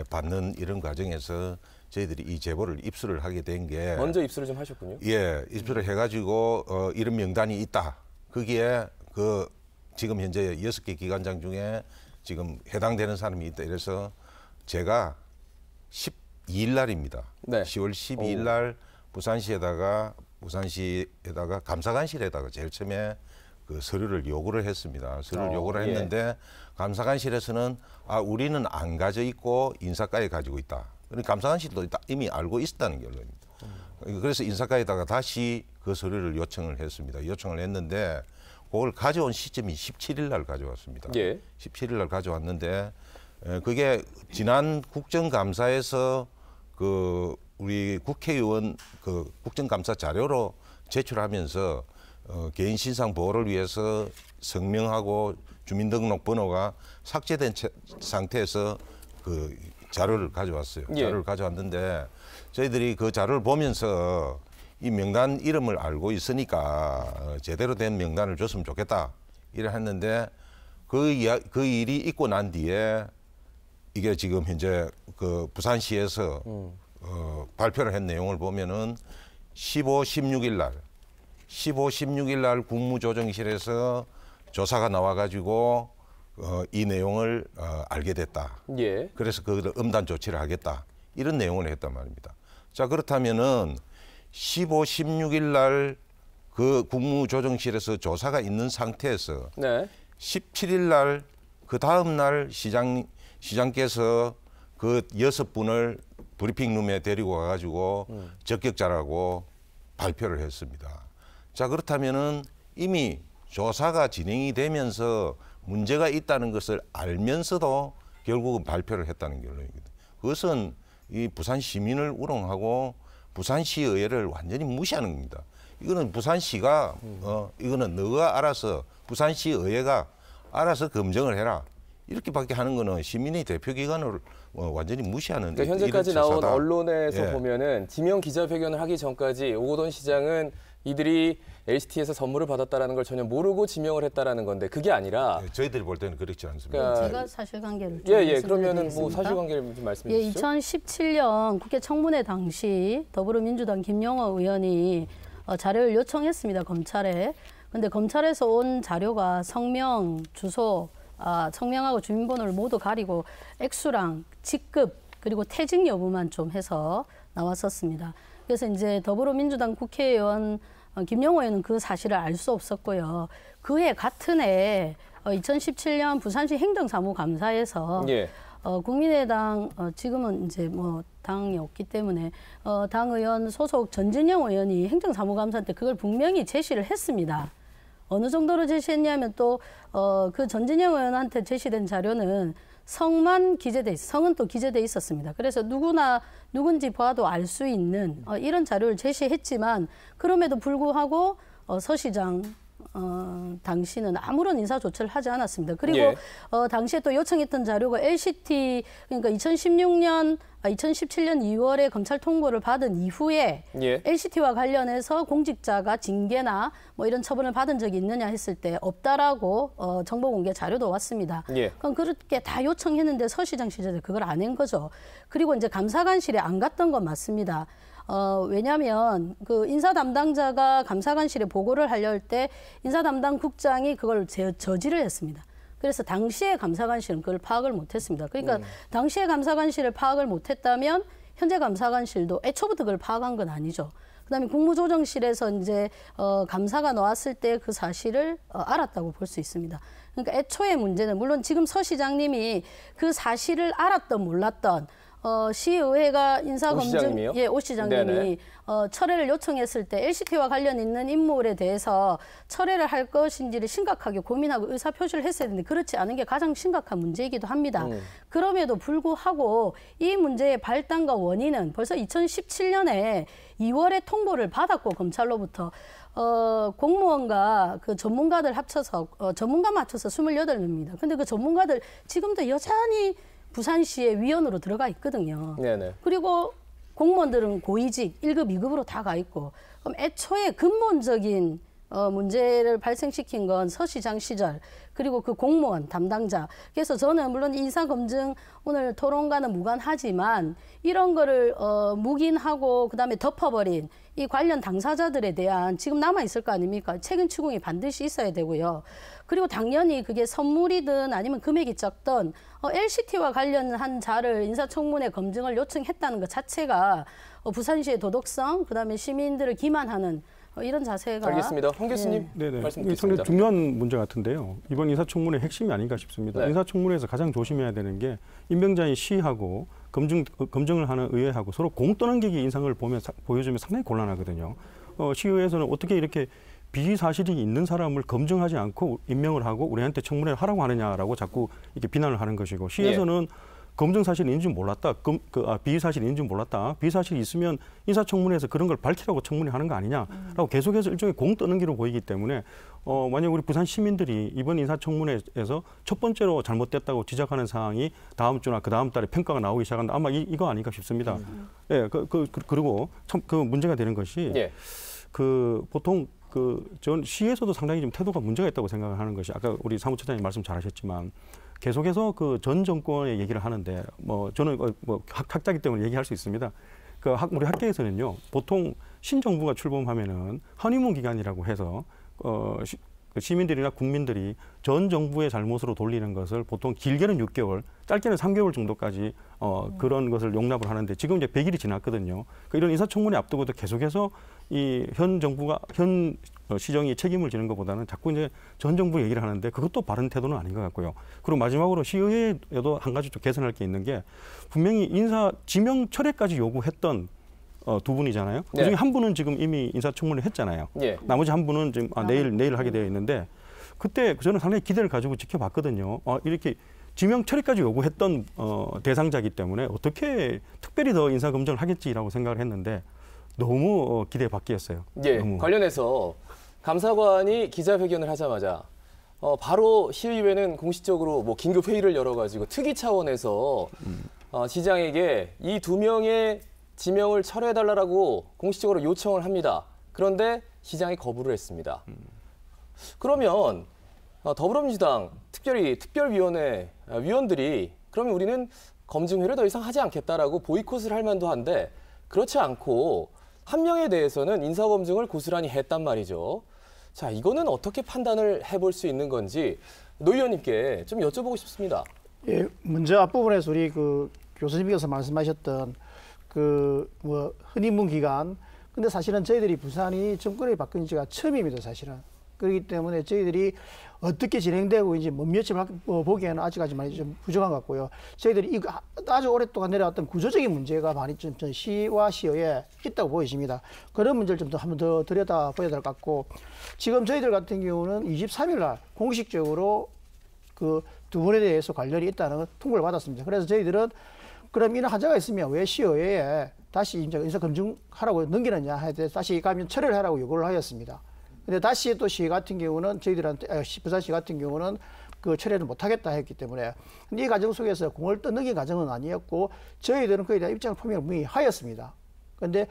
받는 이런 과정에서 저희들이 이 제보를 입수를 하게 된 게 먼저 입수를 좀 하셨군요. 예, 입수를 해가지고 이런 명단이 있다. 거기에 지금 현재 6개 기관장 중에 지금 해당되는 사람이 있다. 이래서 제가 12일 날입니다. 네. 10월 12일 날 부산시에다가 감사관실에다가 제일 처음에 그 서류를 요구를 했습니다. 서류를 요구를 했는데 감사관실에서는 우리는 안 가져 있고 인사과에 가지고 있다. 그러니까 감사관실도 이미 알고 있었다는 결론입니다. 그래서 인사과에다가 다시 그 서류를 요청을 했습니다. 요청을 했는데 그걸 가져온 시점이 17일 날 가져왔습니다. 예. 17일 날 가져왔는데 그게 지난 국정감사에서 그 우리 국회의원 그 국정감사 자료로 제출하면서 개인 신상 보호를 위해서 성명하고 주민등록번호가 삭제된 상태에서 그 자료를 가져왔어요. 예. 자료를 가져왔는데 저희들이 그 자료를 보면서 이 명단 이름을 알고 있으니까 제대로 된 명단을 줬으면 좋겠다 이래 했는데 그 일이 있고 난 뒤에 이게 지금 현재 그 부산시에서 발표를 한 내용을 보면은 15, 16일 날 국무조정실에서 조사가 나와가지고 이 내용을 알게 됐다. 예. 그래서 그걸 음단 조치를 하겠다. 이런 내용을 했단 말입니다. 자, 그렇다면은 15, 16일 날 그 국무조정실에서 조사가 있는 상태에서 네. 17일 날 그 다음 날 시장께서 그 6분을 브리핑룸에 데리고 가가지고 적격자라고 발표를 했습니다. 자, 그렇다면은 이미 조사가 진행이 되면서 문제가 있다는 것을 알면서도 결국은 발표를 했다는 결론입니다. 그것은 이 부산 시민을 우롱하고 부산시의회를 완전히 무시하는 겁니다. 이거는 부산시가 이거는 너가 알아서 부산시의회가 알아서 검증을 해라. 이렇게밖에 하는 거는 시민의 대표기관을 완전히 무시하는 그러니까 현재까지 나온 처사다. 언론에서 예. 보면은 지명 기자회견을 하기 전까지 오거돈 시장은 이들이 LCT에서 선물을 받았다라는 걸 전혀 모르고 지명을 했다라는 건데 그게 아니라 저희들이 볼 때는 그렇지 않습니다. 그러니까 제가 사실관계를 좀 예, 그러면은 뭐 말씀드리겠습니다. 사실관계를 좀 말씀해 예, 주시죠. 2017년 국회 청문회 당시 더불어민주당 김영호 의원이 자료를 요청했습니다, 검찰에. 근데 검찰에서 온 자료가 성명, 주소, 성명하고 주민번호를 모두 가리고 액수랑 직급 그리고 퇴직 여부만 좀 해서 나왔었습니다. 그래서 이제 더불어민주당 국회의원 김영호 의원은 그 사실을 알 수 없었고요. 그해 같은 해 2017년 부산시 행정사무감사에서 예. 국민의당 지금은 이제 뭐 당이 없기 때문에 당 의원 소속 전진영 의원이 행정사무감사 때 그걸 분명히 제시를 했습니다. 어느 정도로 제시했냐면 또 그 전진영 의원한테 제시된 자료는 성만 기재돼 성은 또 기재돼 있었습니다. 그래서 누구나 누군지 봐도 알 수 있는 이런 자료를 제시했지만 그럼에도 불구하고 서 시장 당시는 아무런 인사 조치를 하지 않았습니다. 그리고 예. 당시에 또 요청했던 자료가 LCT 그러니까 2017년 2월에 검찰 통보를 받은 이후에 예. LCT와 관련해서 공직자가 징계나 뭐 이런 처분을 받은 적이 있느냐 했을 때 없다라고 정보 공개 자료도 왔습니다. 예. 그럼 그렇게 다 요청했는데 서 시장 시절에 그걸 안 한 거죠. 그리고 이제 감사관실에 안 갔던 건 맞습니다. 왜냐하면 그 인사 담당자가 감사관실에 보고를 하려 할 때 인사 담당 국장이 그걸 저지를 했습니다. 그래서 당시에 감사관실은 그걸 파악을 못했습니다. 그러니까 당시에 감사관실을 파악을 못했다면 현재 감사관실도 애초부터 그걸 파악한 건 아니죠. 그다음에 국무조정실에서 이제 감사가 나왔을 때 그 사실을 알았다고 볼 수 있습니다. 그러니까 애초의 문제는 물론 지금 서 시장님이 그 사실을 알았던 몰랐던 시의회가 인사검증 오 시장님이 철회를 요청했을 때 LCT와 관련 있는 인물에 대해서 철회를 할 것인지를 심각하게 고민하고 의사 표시를 했어야 되는데 그렇지 않은 게 가장 심각한 문제이기도 합니다. 그럼에도 불구하고 이 문제의 발단과 원인은 벌써 2017년에 2월에 통보를 받았고 검찰로부터 공무원과 그 전문가들 합쳐서 전문가 맞춰서 28명입니다. 근데 그 전문가들 지금도 여전히 부산시의 위원으로 들어가 있거든요. 네네. 그리고 공무원들은 고위직 1급, 2급으로 다 가 있고 그럼 애초에 근본적인 문제를 발생시킨 건 서 시장 시절 그리고 그 공무원 담당자. 그래서 저는 물론 인사검증 오늘 토론과는 무관하지만 이런 거를 묵인하고 그다음에 덮어버린 이 관련 당사자들에 대한 지금 남아있을 거 아닙니까? 책임 추궁이 반드시 있어야 되고요. 그리고 당연히 그게 선물이든 아니면 금액이 적던 LCT와 관련한 자를 인사청문회 검증을 요청했다는 것 자체가 부산시의 도덕성, 그다음에 시민들을 기만하는 이런 자세가 알겠습니다. 황 교수님 네네. 말씀 이게 듣겠습니다. 상당히 중요한 문제 같은데요. 이번 인사청문회 핵심이 아닌가 싶습니다. 네. 인사청문회에서 가장 조심해야 되는 게 임명장인 시하고 검증을 하는 의회하고 서로 공떠넘기기 인상을 보여주면 상당히 곤란하거든요. 시의회에서는 어떻게 이렇게 비사실이 있는 사람을 검증하지 않고 임명을 하고 우리한테 청문회를 하라고 하느냐라고 자꾸 이렇게 비난을 하는 것이고 시에서는 검증 사실이 있는지 몰랐다. 비사실이 있는지 몰랐다. 비사실이 있으면 인사청문회에서 그런 걸 밝히라고 청문회 하는 거 아니냐라고 계속해서 일종의 공떠넘기로 보이기 때문에 만약 우리 부산 시민들이 이번 인사청문회에서 첫 번째로 잘못됐다고 지적하는 사항이 다음 주나 그 다음 달에 평가가 나오기 시작한다. 아마 이거 아닌가 싶습니다. 예, 그리고 참 그 문제가 되는 것이 보통 전 시에서도 상당히 좀 태도가 문제가 있다고 생각을 하는 것이 아까 우리 사무처장님 말씀 잘하셨지만 계속해서 그 전 정권의 얘기를 하는데 저는 학자기 때문에 얘기할 수 있습니다. 우리 학계에서는요 보통 신정부가 출범하면은 허니문 기간이라고 해서 시민들이나 국민들이 전 정부의 잘못으로 돌리는 것을 보통 길게는 6개월, 짧게는 3개월 정도까지 그런 것을 용납을 하는데 지금 이제 100일이 지났거든요. 이런 인사청문회 앞두고도 계속해서 이 현 시정이 책임을 지는 것보다는 자꾸 이제 전 정부 얘기를 하는데 그것도 바른 태도는 아닌 것 같고요. 그리고 마지막으로 시의회에도 한 가지 좀 개선할 게 있는 게 분명히 인사 지명 철회까지 요구했던 두 분이잖아요. 네. 그중에 한 분은 지금 이미 인사청문회 했잖아요. 예. 나머지 한 분은 지금 내일 하게 되어 있는데 그때 저는 상당히 기대를 가지고 지켜봤거든요. 이렇게 지명 처리까지 요구했던 대상자이기 때문에 어떻게 특별히 더 인사 검증을 하겠지라고 생각을 했는데 너무 기대 밖이었어요. 예. 너무. 관련해서 감사관이 기자회견을 하자마자 바로 시의회는 공식적으로 긴급 회의를 열어가지고 특위 차원에서 시장에게 이 2명의 지명을 철회해달라고 공식적으로 요청을 합니다. 그런데 시장이 거부를 했습니다. 그러면 더불어민주당 특별위원회 위원들이 그러면 우리는 검증회를 더 이상 하지 않겠다라고 보이콧을 할 만도 한데 그렇지 않고 한 명에 대해서는 인사검증을 고스란히 했단 말이죠. 자, 이거는 어떻게 판단을 해볼 수 있는 건지 노 의원님께 좀 여쭤보고 싶습니다. 예, 먼저 앞부분에서 우리 교수님께서 말씀하셨던 허니문 기간. 근데 사실은 저희들이 부산이 정권을 바뀐 지가 처음입니다, 사실은. 그렇기 때문에 저희들이 어떻게 진행되고 있는지 몇몇이 보기에는 아직까지 많이 좀 부족한 것 같고요. 저희들이 이거 아주 오랫동안 내려왔던 구조적인 문제가 많이 좀 시와 시의회에 있다고 보여집니다. 그런 문제를 좀 한번 더 들여다봐야 될 것 같고 지금 저희들 같은 경우는 23일 날 공식적으로 두 분에 대해서 관련이 있다는 통보를 받았습니다. 그래서 저희들은 그럼 이런 하자가 있으면 왜 시의회에 다시 이제 인사검증하라고 넘기느냐 해서 다시 가면 철회를 하라고 요구를 하였습니다. 근데 다시 또 시 같은 경우는 저희들한테 부산시 같은 경우는 그 철회를 못하겠다 했기 때문에 근데 이 과정 속에서 공을 떠넘긴 과정은 아니었고 저희들은 그에 대한 입장을 표명을 분명히 하였습니다. 그런데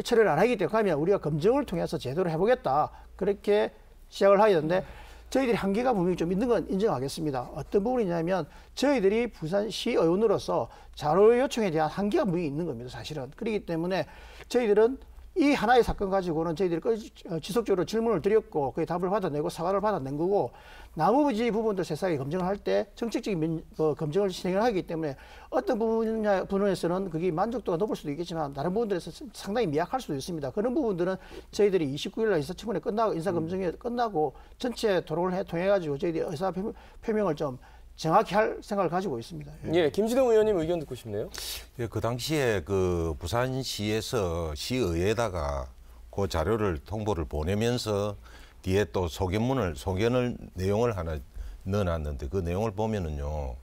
철회를 안 하기 때문에 가면 우리가 검증을 통해서 제대로 해보겠다 그렇게 시작을 하였는데 저희들이 한계가 분명히 좀 있는 건 인정하겠습니다. 어떤 부분이냐면 저희들이 부산시 의원으로서 자료 요청에 대한 한계가 분명히 있는 겁니다. 사실은. 그렇기 때문에 저희들은 이 하나의 사건 가지고는 저희들이 지속적으로 질문을 드렸고 그에 답을 받아내고 사과를 받아낸 거고 나머지 부분들 세세하게 검증을 할 때 정책적인 검증을 진행을 하기 때문에 어떤 부분에서는 그게 만족도가 높을 수도 있겠지만 다른 부분들에서 상당히 미약할 수도 있습니다. 그런 부분들은 저희들이 29일 날 인사청문회 끝나고 인사검증이 끝나고 전체 토론을 통해 가지고 저희들이 의사 표명을 좀 정확히 할 생각을 가지고 있습니다. 예, 김진동 의원님 의견 듣고 싶네요. 예, 그 당시에 그 부산시에서 시의회에다가 그 자료를 통보를 보내면서 뒤에 또 소견을 내용을 하나 넣어놨는데 그 내용을 보면은요,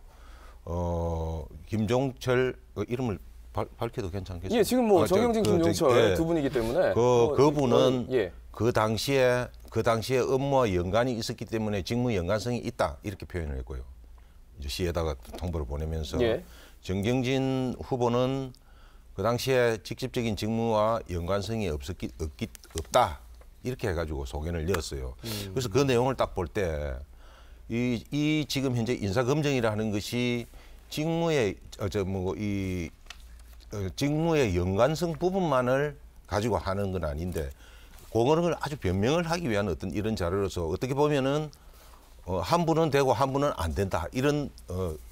김종철 이름을 밝혀도 괜찮겠어요? 예, 지금 뭐 정영진, 김종철 두 분이기 때문에 그분은 예. 그 당시에 업무와 연관이 있었기 때문에 직무 연관성이 있다 이렇게 표현을 했고요. 이제 시에다가 통보를 보내면서 예. 정경진 후보는 그 당시에 직접적인 직무와 연관성이 없다 이렇게 해가지고 소견을 냈어요. 그래서 그 내용을 딱 볼 때 이 지금 현재 인사검증이라 하는 것이 직무의 직무의 연관성 부분만을 가지고 하는 건 아닌데 그거는 걸 아주 변명을 하기 위한 어떤 이런 자료로서 어떻게 보면은 한 분은 되고 한 분은 안 된다 이런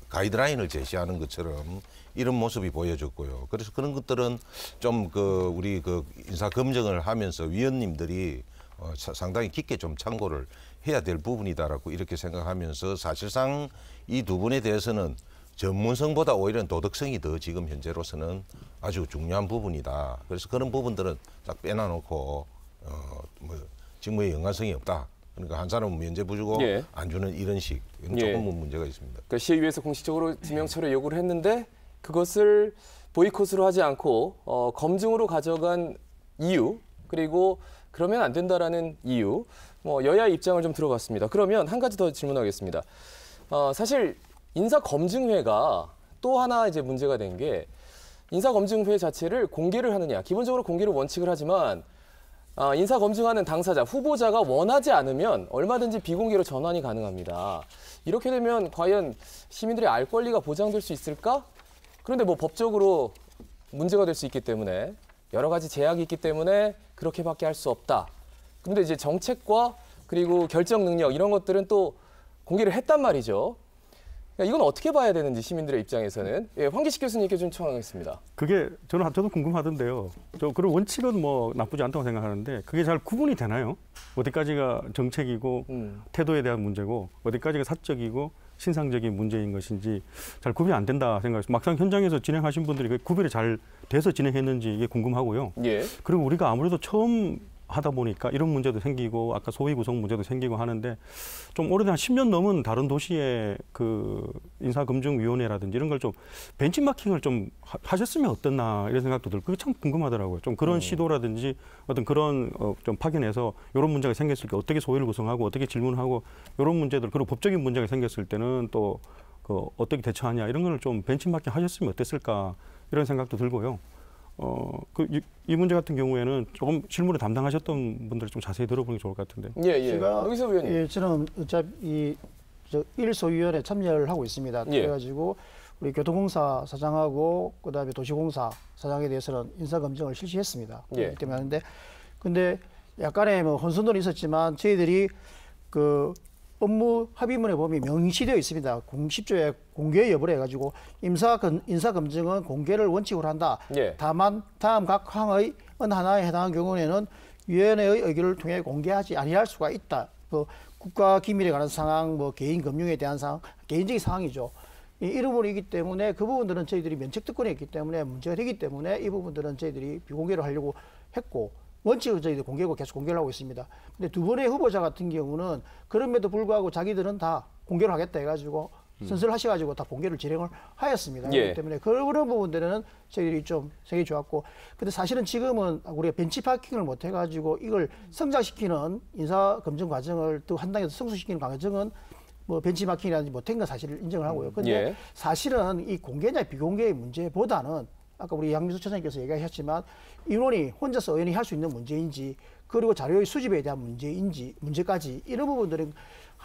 가이드라인을 제시하는 것처럼 이런 모습이 보여졌고요. 그래서 그런 것들은 좀 우리 인사 검증을 하면서 위원님들이 상당히 깊게 좀 참고를 해야 될 부분이다라고 이렇게 생각하면서 사실상 이 두 분에 대해서는 전문성보다 오히려 도덕성이 더 지금 현재로서는 아주 중요한 부분이다. 그래서 그런 부분들은 딱 빼놔놓고 직무에 연관성이 없다. 그러니까 한 사람은 면제 부주고 예. 안 주는 이런 식 조금은 문제가 있습니다. 그러니까 시의회에서 공식적으로 지명 철회 요구를 했는데 그것을 보이콧으로 하지 않고 검증으로 가져간 이유 그리고 그러면 안 된다라는 이유 여야의 입장을 좀 들어봤습니다. 그러면 한 가지 더 질문하겠습니다. 사실 인사검증회가 또 하나 이제 문제가 된 게 인사검증회 자체를 공개를 하느냐. 기본적으로 공개를 원칙을 하지만 인사검증하는 당사자, 후보자가 원하지 않으면 얼마든지 비공개로 전환이 가능합니다. 이렇게 되면 과연 시민들의 알 권리가 보장될 수 있을까? 그런데 뭐 법적으로 문제가 될 수 있기 때문에 여러 가지 제약이 있기 때문에 그렇게밖에 할 수 없다. 그런데 이제 정책과 그리고 결정 능력 이런 것들은 또 공개를 했단 말이죠. 그러니까 이건 어떻게 봐야 되는지 시민들의 입장에서는 황기식 교수님께 좀 청하겠습니다. 그게 저도 궁금하던데요. 그런 원칙은 뭐 나쁘지 않다고 생각하는데 그게 잘 구분이 되나요? 어디까지가 정책이고 태도에 대한 문제고 어디까지가 사적이고 신상적인 문제인 것인지 잘 구분이 안 된다 생각해서 막상 현장에서 진행하신 분들이 그 구별이 잘 돼서 진행했는지 이게 궁금하고요. 예. 그리고 우리가 아무래도 처음 하다 보니까 이런 문제도 생기고 아까 소위 구성 문제도 생기고 하는데 좀 오래된 한 10년 넘은 다른 도시의 그 인사검증위원회라든지 이런 걸 좀 벤치마킹을 좀 하셨으면 어떻나 이런 생각도 들고 그게 참 궁금하더라고요. 좀 그런 시도라든지 어떤 그런 좀 파견해서 이런 문제가 생겼을 때 어떻게 소위를 구성하고 어떻게 질문하고 이런 문제들 그리고 법적인 문제가 생겼을 때는 또 어떻게 대처하냐 이런 걸 좀 벤치마킹 하셨으면 어땠을까 이런 생각도 들고요. 이 문제 같은 경우에는 조금 실무를 담당하셨던 분들이 좀 자세히 들어보는 게 좋을 것 같은데. 예. 제가 여기서 위원님. 예, 저는 어차피 일소위원회 참여를 하고 있습니다. 예. 그래가지고 우리 교통공사 사장하고 그다음에 도시공사 사장에 대해서는 인사검증을 실시했습니다. 예. 그렇기 때문에 하는데 근데 약간의 뭐 혼선도 있었지만 저희들이 그 업무 합의문에 보면 명시되어 있습니다. 10조에 공개 여부를 해가지고 인사검증은 공개를 원칙으로 한다. 예. 다만 다음 각 항의 어느 하나에 해당한 경우에는 위원회의 의결을 통해 공개하지 아니할 수가 있다. 국가 기밀에 관한 상황, 개인 금융에 대한 상황, 개인적인 상황이죠. 이런 부분이기 때문에 그 부분들은 저희들이 면책특권이 있기 때문에 문제가 되기 때문에 이 부분들은 저희들이 비공개로 하려고 했고 원칙은 저희들 공개고 계속 공개를 하고 있습니다. 근데 두 번의 후보자 같은 경우는 그럼에도 불구하고 자기들은 다 공개를 하겠다 해가지고 선서를 하셔가지고 다 공개를 진행을 하였습니다. 예. 그렇기 때문에 그런 부분들은 저희들이 좀 생각이 좋았고, 근데 사실은 지금은 우리가 벤치파킹을 못 해가지고 이걸 성장시키는 인사 검증 과정을 또 한 단계 더 성숙시키는 과정은 뭐 벤치마킹이라든지 못한 건 사실 인정을 하고요. 근데 예. 사실은 이 공개냐 비공개의 문제보다는 아까 우리 양민수 처장님께서 얘기하셨지만 인원이 혼자서 의원이 할 수 있는 문제인지, 그리고 자료의 수집에 대한 문제까지 이런 부분들은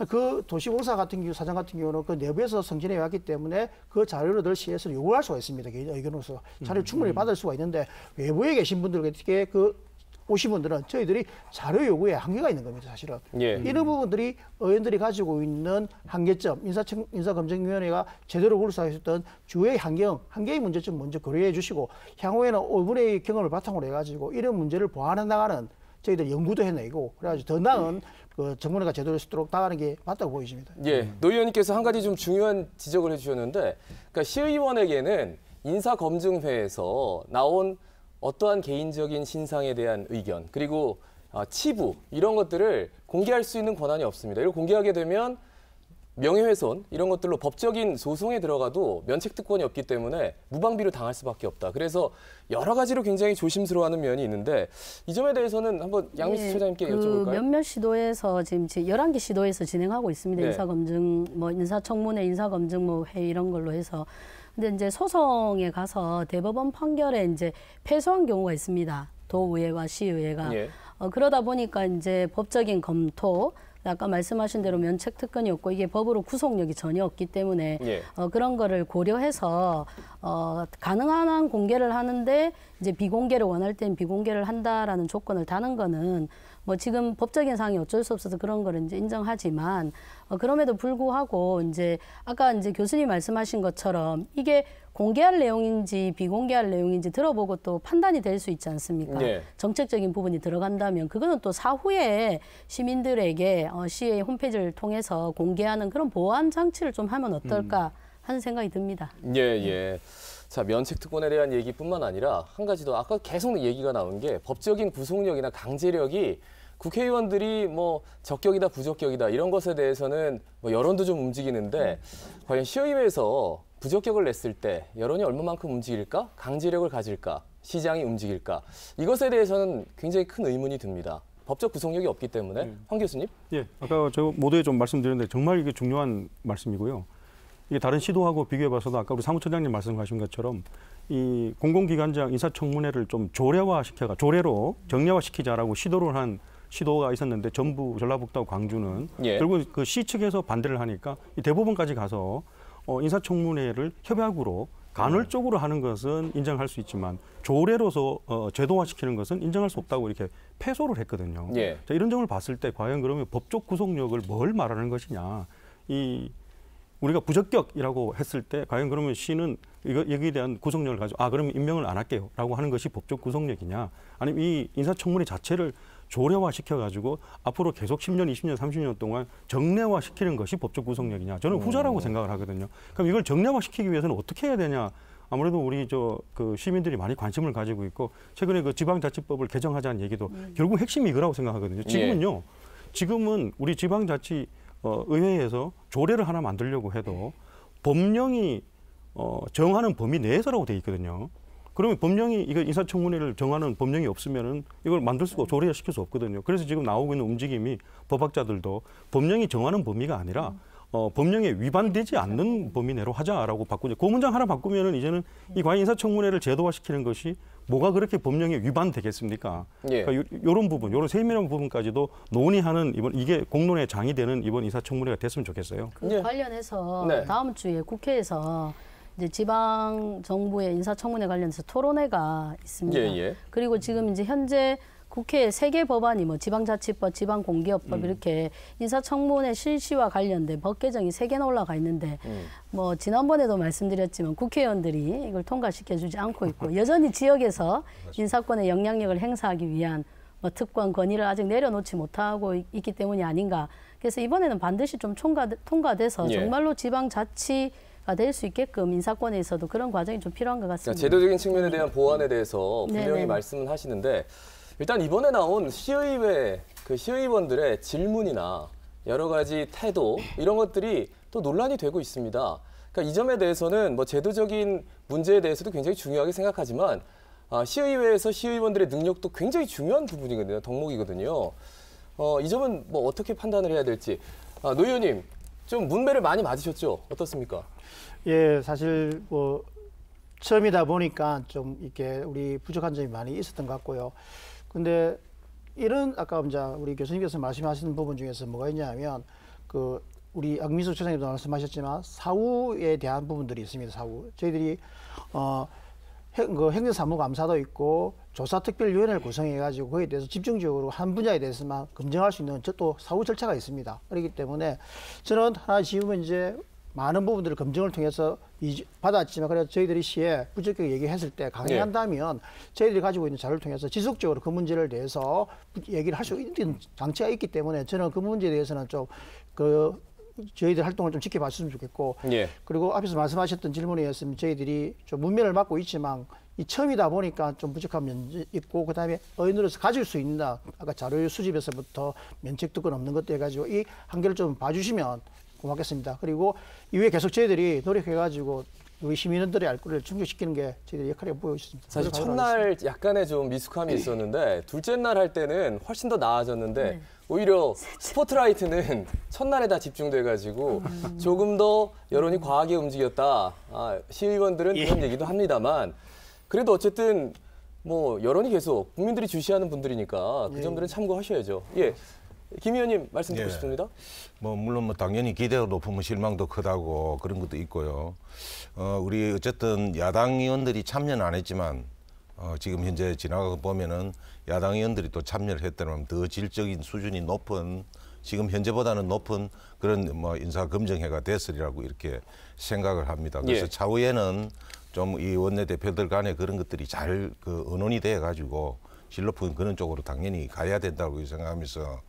그 도시공사 같은 경우, 사장 같은 경우는 그 내부에서 승진해 왔기 때문에 그 자료를 늘 시에서 요구할 수가 있습니다. 개인 의견으로서 자료를 충분히 받을 수가 있는데, 외부에 계신 분들에게 오신 분들은 저희들이 자료 요구에 한계가 있는 겁니다, 사실은. 예. 이런 부분들이 의원들이 가지고 있는 한계점, 인사검증위원회가 제대로 굴사했던 주의 한계의 문제점 먼저 고려해 주시고, 향후에는 5분의 경험을 바탕으로 해가지고 이런 문제를 보완해 나가는 저희들 연구도 해내고, 그래가지고 더 나은 그 정문회가 제대로 쓰도록 나가는 게 맞다고 보여집니다. 예, 노 의원님께서 한 가지 좀 중요한 지적을 해주셨는데, 그러니까 시의원에게는 인사검증회에서 나온 어떠한 개인적인 신상에 대한 의견, 그리고 치부 이런 것들을 공개할 수 있는 권한이 없습니다. 이걸 공개하게 되면 명예훼손 이런 것들로 법적인 소송에 들어가도 면책특권이 없기 때문에 무방비로 당할 수밖에 없다. 그래서 여러 가지로 굉장히 조심스러워하는 면이 있는데, 이 점에 대해서는 한번 양미수 처장님께 여쭤볼까요? 몇몇 시도에서 지금 11개 시도에서 진행하고 있습니다. 네. 인사검증, 뭐 인사청문회, 인사검증 뭐 회의 이런 걸로 해서. 근데 이제 소송에 가서 대법원 판결에 이제 패소한 경우가 있습니다. 도의회와 시의회가. 예. 그러다 보니까 이제 법적인 검토, 아까 말씀하신 대로 면책 특권이 없고 이게 법으로 구속력이 전혀 없기 때문에 예. 그런 거를 고려해서 가능한 한 공개를 하는데 이제 비공개를 원할 땐 비공개를 한다라는 조건을 다는 거는 뭐 지금 법적인 사항이 어쩔 수 없어서 그런 거를 이제 인정하지만 그럼에도 불구하고 이제 아까 이제 교수님 말씀하신 것처럼 이게 공개할 내용인지 비공개할 내용인지 들어보고 또 판단이 될 수 있지 않습니까? 네. 정책적인 부분이 들어간다면 그거는 또 사후에 시민들에게 시의 홈페이지를 통해서 공개하는 그런 보안 장치를 좀 하면 어떨까 하는 생각이 듭니다. 예, 예. 자, 면책특권에 대한 얘기뿐만 아니라 한 가지 더 아까 계속 얘기가 나온 게 법적인 구속력이나 강제력이 국회의원들이 뭐 적격이다 부적격이다 이런 것에 대해서는 뭐 여론도 좀 움직이는데 과연 시의회에서 부적격을 냈을 때 여론이 얼마만큼 움직일까? 강제력을 가질까? 시장이 움직일까? 이것에 대해서는 굉장히 큰 의문이 듭니다. 법적 구속력이 없기 때문에. 황 교수님? 예, 아까 저 모두에 좀 말씀드렸는데 정말 이게 중요한 말씀이고요. 이게 다른 시도하고 비교해봐서도 아까 우리 사무처장님 말씀하신 것처럼 이 공공기관장 인사청문회를 좀 조례로 정례화시키자라고 시도를 한 시도가 있었는데 전부 전라북도와 광주는 예. 결국 그 시 측에서 반대를 하니까 이 대법원까지 가서 인사청문회를 협약으로 간헐적으로 하는 것은 인정할 수 있지만 조례로서 제도화시키는 것은 인정할 수 없다고 이렇게 패소를 했거든요. 예. 자, 이런 점을 봤을 때 과연 그러면 법적 구속력을 뭘 말하는 것이냐. 우리가 부적격이라고 했을 때 과연 그러면 시는 여기에 대한 구속력을 가지고 그러면 임명을 안 할게요 라고 하는 것이 법적 구속력이냐. 아니면 이 인사청문회 자체를 조례화시켜가지고 앞으로 계속 10년, 20년, 30년 동안 정례화시키는 것이 법적 구속력이냐. 저는 후자라고 생각을 하거든요. 그럼 이걸 정례화시키기 위해서는 어떻게 해야 되냐. 아무래도 우리 그 시민들이 많이 관심을 가지고 있고 최근에 그 지방자치법을 개정하자는 얘기도 결국 핵심이 이거라고 생각하거든요. 지금은요. 지금은 우리 지방자치 의회에서 조례를 하나 만들려고 해도 법령이 정하는 범위 내에서라고 돼 있거든요. 그러면 법령이 이거 인사청문회를 정하는 법령이 없으면은 이걸 만들 수가 조례화시킬 수 없거든요. 그래서 지금 나오고 있는 움직임이 법학자들도 법령이 정하는 범위가 아니라 법령에 위반되지 않는 범위 내로 하자라고 바꾸죠. 그 문장 하나 바꾸면은 이제는 이 과연 인사청문회를 제도화시키는 것이 뭐가 그렇게 법령에 위반되겠습니까? 예. 그러니까 이런 부분, 이런 세밀한 부분까지도 논의하는 이게 공론의 장이 되는 이번 인사청문회가 됐으면 좋겠어요. 그 예. 관련해서 네. 다음 주에 국회에서 이제 지방 정부의 인사청문회 관련해서 토론회가 있습니다. 예, 예. 그리고 지금 이제 현재 국회에 3개 법안이 뭐 지방자치법, 지방공기업법 이렇게 인사청문회 실시와 관련된 법 개정이 3개나 올라가 있는데 뭐 지난번에도 말씀드렸지만 국회의원들이 이걸 통과시켜주지 않고 있고 여전히 지역에서 인사권의 영향력을 행사하기 위한 뭐 특권 권위를 아직 내려놓지 못하고 있기 때문이 아닌가. 그래서 이번에는 반드시 좀 통과돼서 예. 정말로 지방자치가 될 수 있게끔 인사권에 있어도 그런 과정이 좀 필요한 것 그러니까 같습니다. 제도적인 측면에 대한 보완에 대해서 분명히 네네. 말씀은 하시는데 일단 이번에 나온 시의회 그 시의원들의 질문이나 여러 가지 태도 이런 것들이 또 논란이 되고 있습니다. 그러니까 이 점에 대해서는 뭐 제도적인 문제에 대해서도 굉장히 중요하게 생각하지만 시의회에서 시의원들의 능력도 굉장히 중요한 부분이거든요. 덕목이거든요. 이 점은 뭐 어떻게 판단을 해야 될지. 노 의원님, 좀 문매를 많이 맞으셨죠? 어떻습니까? 예, 사실 뭐 처음이다 보니까 좀 이렇게 우리 부족한 점이 많이 있었던 것 같고요. 근데 이런 아까 이제 우리 교수님께서 말씀하신 부분 중에서 뭐가 있냐면 그 우리 양민숙 처장님도 말씀하셨지만 사후에 대한 부분들이 있습니다. 사후 저희들이 그 행정사무감사도 있고 조사특별위원회를 구성해가지고 거기에 대해서 집중적으로 한 분야에 대해서만 검증할 수 있는 또 사후 절차가 있습니다. 그렇기 때문에 저는 하나 지금은 이제 많은 부분들을 검증을 통해서 받았지만 그래서 저희들이 시에 부적격 얘기했을 때 강행한다면 저희들이 가지고 있는 자료를 통해서 지속적으로 그 문제를 대해서 얘기를 할 수 있는 장치가 있기 때문에 저는 그 문제에 대해서는 좀 저희들 활동을 좀 지켜봤으면 좋겠고 예. 그리고 앞에서 말씀하셨던 질문이었으면 저희들이 좀 문면을 맡고 있지만 이 처음이다 보니까 좀 부족한 면이 있고 그다음에 의원으로서 가질 수 있는 아까 자료 수집에서부터 면책 특권 없는 것도 해가지고 이 한계를 좀 봐주시면 고맙겠습니다. 그리고 이후에 계속 저희들이 노력해가지고 우리 시민들의 알 권리를 충족시키는 게 저희들의 역할이라고 보고 있습니다. 사실 첫날 약간의 좀 미숙함이 있었는데 둘째 날 할 때는 훨씬 더 나아졌는데 오히려 스포트라이트는 첫날에 다 집중돼가지고 조금 더 여론이 과하게 움직였다. 시의원들은 그런 얘기도 합니다만 그래도 어쨌든 뭐 여론이 계속 국민들이 주시하는 분들이니까 그 점들은 참고하셔야죠. 예. 김 의원님 말씀 듣고 싶습니다. 뭐 물론 뭐 당연히 기대가 높으면 실망도 크다고 그런 것도 있고요. 우리 어쨌든 야당 의원들이 참여는 안 했지만 지금 현재 지나가 보면은 야당 의원들이 또 참여를 했다면 더 질적인 수준이 높은 지금 현재보다는 높은 그런 뭐 인사 검증회가 됐으리라고 이렇게 생각을 합니다. 그래서 예. 차후에는 좀 이 원내 대표들 간에 그런 것들이 잘 의논이 돼 가지고 질 높은 그런 쪽으로 당연히 가야 된다고 생각하면서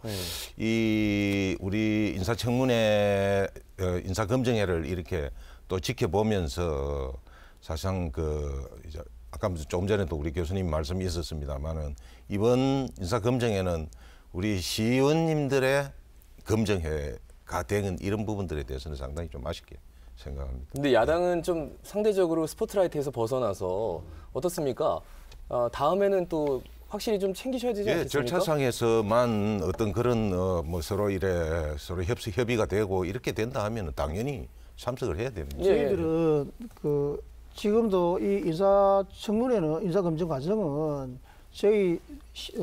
이 우리 인사청문회 인사검증회를 이렇게 또 지켜보면서 사실상 이제 아까 조금 전에도 우리 교수님 말씀이 있었습니다만은 이번 인사검증회는 우리 시의원님들의 검증회가 되는 이런 부분들에 대해서는 상당히 좀 아쉽게 생각합니다. 근데 야당은 좀 상대적으로 스포트라이트에서 벗어나서 어떻습니까? 다음에는 또 확실히 좀 챙기셔야 되지 않겠습니까? 절차상에서만 어떤 그런 뭐 서로 협의가 되고 이렇게 된다 하면 당연히 참석을 해야 됩니다. 저희들은 지금도 이 인사청문회는 인사검증 과정은 저희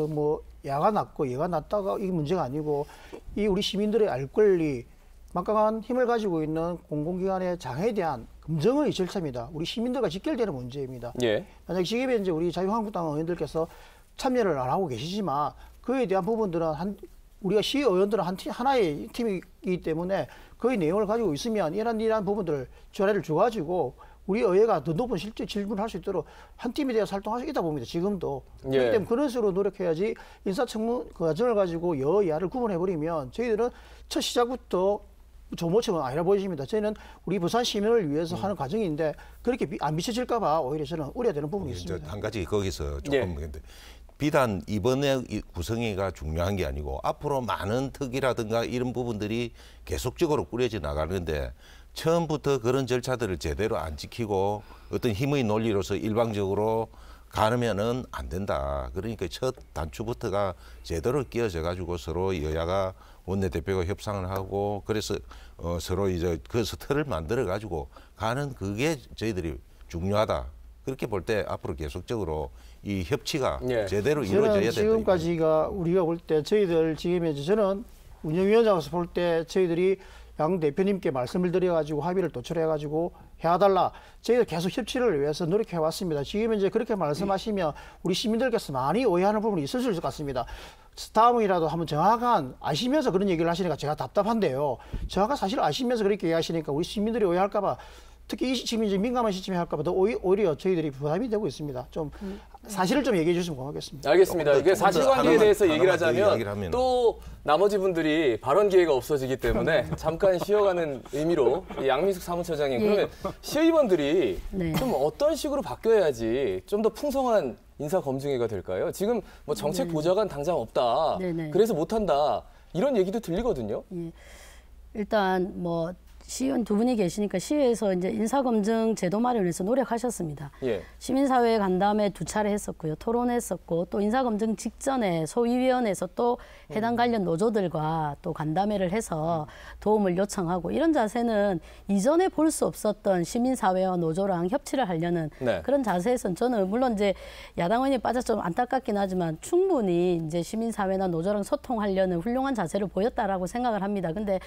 뭐 야가 낮고 얘가 낮다가 이게 문제가 아니고 이 우리 시민들의 알 권리 막강한 힘을 가지고 있는 공공기관의 장에 대한 검증의 절차입니다. 우리 시민들과 직결되는 문제입니다. 예. 만약 지금에 이제 우리 자유한국당 의원들께서 참여를 안 하고 계시지만 그에 대한 부분들은 우리가 시의원들은 하나의 팀이기 때문에 그의 내용을 가지고 있으면 이러한 부분들을 조례를 줘가지고 우리 의회가 더 높은 실제 질문을 할 수 있도록 한 팀에 대해서 활동할 수 있다 봅니다. 지금도. 예. 그렇기 때문에 그런 식으로 노력해야지 인사청문 과정을 가지고 여야를 구분해버리면 저희들은 첫 시작부터 조모처럼 아니라 보여집니다. 저희는 우리 부산 시민을 위해서 하는 과정인데 그렇게 안 비춰질까 봐 오히려 저는 우려되는 부분이 있습니다. 한 가지 거기서 조금 근데 비단 이번에 구성회가 중요한 게 아니고 앞으로 많은 특위라든가 이런 부분들이 계속적으로 꾸려져 나가는데 처음부터 그런 절차들을 제대로 안 지키고 어떤 힘의 논리로서 일방적으로 가면은 안 된다. 그러니까 첫 단추부터가 제대로 끼어져 가지고 서로 여야가 원내대표가 협상을 하고 그래서 서로 이제 그 틀을 만들어 가지고 가는 그게 저희들이 중요하다. 그렇게 볼 때 앞으로 계속적으로 이 협치가 제대로 이루어져야 된다. 지금까지가 우리가 볼 때 저희들 지금 이제 저는 운영위원장으로서 볼 때 저희들이 양 대표님께 말씀을 드려가지고 합의를 도출해가지고 해달라. 저희들 계속 협치를 위해서 노력해 왔습니다. 지금 이제 그렇게 말씀하시면 우리 시민들께서 많이 오해하는 부분이 있을 것 같습니다. 다음이라도 한번 정확한 아시면서 그런 얘기를 하시니까 제가 답답한데요. 정확한 사실 아시면서 그렇게 얘기하시니까 우리 시민들이 오해할까봐 특히 이 시점이 이제 민감한 시점에 할까봐 더 오히려 저희들이 부담이 되고 있습니다. 좀 사실을 좀 얘기해 주시면 고맙겠습니다. 알겠습니다. 이게 사실관계에 대해서 얘기를 하자면 하면. 또 나머지 분들이 발언 기회가 없어지기 때문에 잠깐 쉬어가는 의미로 양민숙 사무처장님 그러면 시의원들이 좀 어떤 식으로 바뀌어야지 좀 더 풍성한 인사 검증회가 될까요? 지금 뭐 정책 보좌관 당장 없다. 그래서 못한다. 이런 얘기도 들리거든요. 일단 뭐 시의원 두 분이 계시니까 시의회에서 이제 인사검증 제도 마련해서 노력하셨습니다. 예. 시민사회 간담회 2차례 했었고요. 토론했었고 또 인사검증 직전에 소위원회에서 또 해당 관련 노조들과 또 간담회를 해서 도움을 요청하고 이런 자세는 이전에 볼 수 없었던 시민사회와 노조랑 협치를 하려는 네. 그런 자세에서는 저는 물론 이제 야당원이 빠져 좀 안타깝긴 하지만 충분히 이제 시민사회나 노조랑 소통하려는 훌륭한 자세를 보였다라고 생각을 합니다. 근데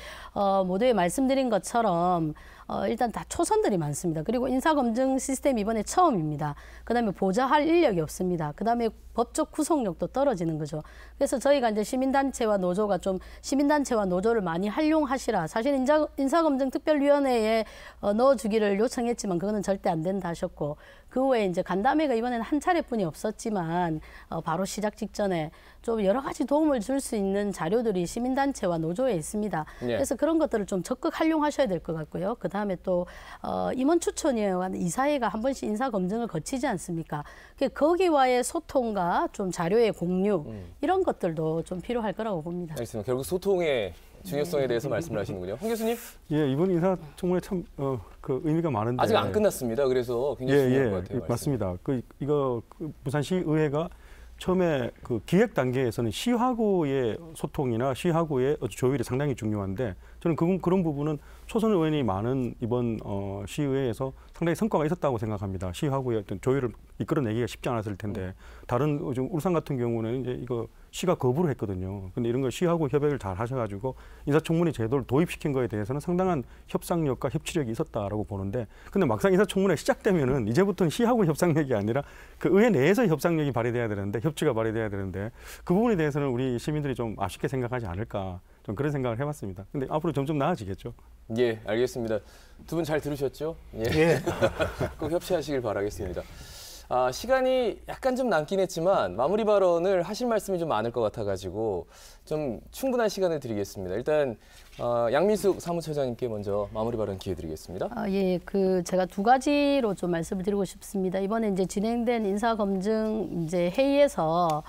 모두에 말씀드린 것처럼 일단 다 초선들이 많습니다. 그리고 인사검증 시스템 이번에 처음입니다. 그다음에 보좌할 인력이 없습니다. 그다음에 법적 구속력도 떨어지는 거죠. 그래서 저희가 이제 시민단체와 노조가 좀 시민단체와 노조를 많이 활용하시라. 사실 인사검증특별위원회에 넣어주기를 요청했지만 그거는 절대 안 된다 하셨고 그 후에 이제 간담회가 이번에는 한 차례뿐이 없었지만 바로 시작 직전에 좀 여러 가지 도움을 줄 수 있는 자료들이 시민단체와 노조에 있습니다. 예. 그래서 그런 것들을 좀 적극 활용하셔야 될 것 같고요. 그 다음에 또 임원추천위원회와 이사회가 한 번씩 인사검증을 거치지 않습니까? 거기와의 소통과 좀 자료의 공유 이런 것들도 좀 필요할 거라고 봅니다. 알겠습니다. 결국 소통의 중요성에 대해서 말씀을 하시는군요. 황 교수님? 예, 이번 인사청문회 참 그 의미가 많은데 아직 안 끝났습니다. 그래서 굉장히 중요한 것 같아요. 맞습니다. 이거 부산시 의회가 처음에 그 기획 단계에서는 시하고의 소통이나 시하고의 조율이 상당히 중요한데 저는 그런 부분은 초선 의원이 많은 이번 시의회에서 상당히 성과가 있었다고 생각합니다. 시하고의 어떤 조율을 이끌어내기가 쉽지 않았을 텐데 다른 좀 울산 같은 경우는 이제 이거 시가 거부를 했거든요. 근데 이런 거 시하고 협약을 잘 하셔가지고 인사청문회 제도를 도입시킨 거에 대해서는 상당한 협상력과 협치력이 있었다라고 보는데 근데 막상 인사청문회 시작되면은 이제부터는 시하고 협상력이 아니라 그 의회 내에서 협상력이 발휘돼야 되는데 협치가 발휘돼야 되는데 그 부분에 대해서는 우리 시민들이 좀 아쉽게 생각하지 않을까 좀 그런 생각을 해봤습니다. 근데 앞으로 점점 나아지겠죠. 예, 알겠습니다. 두 분 잘 들으셨죠? 예. 꼭 협치하시길 바라겠습니다. 시간이 약간 좀 남긴 했지만 마무리 발언을 하실 말씀이 좀 많을 것 같아가지고 좀 충분한 시간을 드리겠습니다. 일단 양민숙 사무처장님께 먼저 마무리 발언 기회 드리겠습니다. 예, 제가 두 가지로 좀 말씀을 드리고 싶습니다. 이번에 이제 진행된 인사검증 이제 회의에서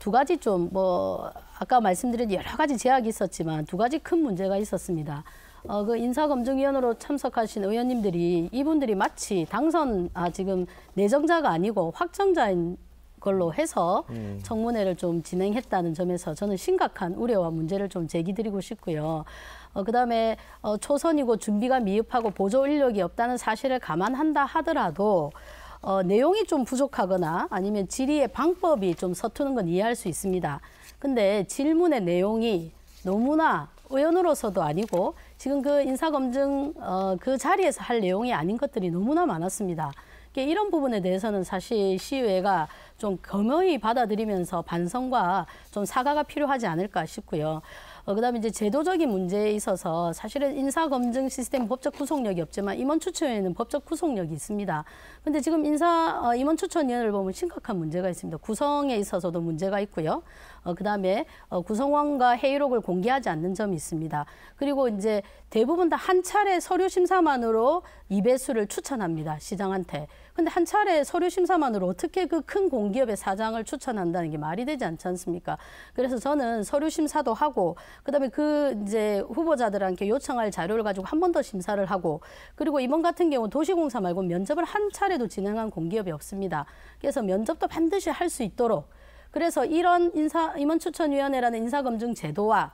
두 가지 좀 아까 말씀드린 여러 가지 제약이 있었지만 두 가지 큰 문제가 있었습니다. 그 인사검증위원으로 참석하신 의원님들이 이분들이 마치 지금 내정자가 아니고 확정자인 걸로 해서 청문회를 좀 진행했다는 점에서 저는 심각한 우려와 문제를 좀 제기드리고 싶고요. 그다음에 초선이고 준비가 미흡하고 보조 인력이 없다는 사실을 감안한다 하더라도 내용이 좀 부족하거나 아니면 질의의 방법이 좀 서투는 건 이해할 수 있습니다. 근데 질문의 내용이 너무나 의원으로서도 아니고 지금 그 인사검증 그 자리에서 할 내용이 아닌 것들이 너무나 많았습니다. 이런 부분에 대해서는 사실 시의회가 좀 겸허히 받아들이면서 반성과 좀 사과가 필요하지 않을까 싶고요. 그다음에 이제 제도적인 문제에 있어서 사실은 인사검증 시스템 법적 구속력이 없지만 임원추천위원회는 법적 구속력이 있습니다. 근데 지금 임원추천위원회를 보면 심각한 문제가 있습니다. 구성에 있어서도 문제가 있고요. 그다음에 구성원과 회의록을 공개하지 않는 점이 있습니다. 그리고 이제 대부분 다 한 차례 서류 심사만으로 이배수를 추천합니다. 시장한테. 근데 한 차례 서류 심사만으로 어떻게 그 큰 공기업의 사장을 추천한다는 게 말이 되지 않지 않습니까? 그래서 저는 서류 심사도 하고 그다음에 이제 후보자들한테 요청할 자료를 가지고 한 번 더 심사를 하고 그리고 이번 같은 경우 도시공사 말고 면접을 한 차례도 진행한 공기업이 없습니다. 그래서 면접도 반드시 할 수 있도록 그래서 이런 임원추천위원회라는 인사검증 제도와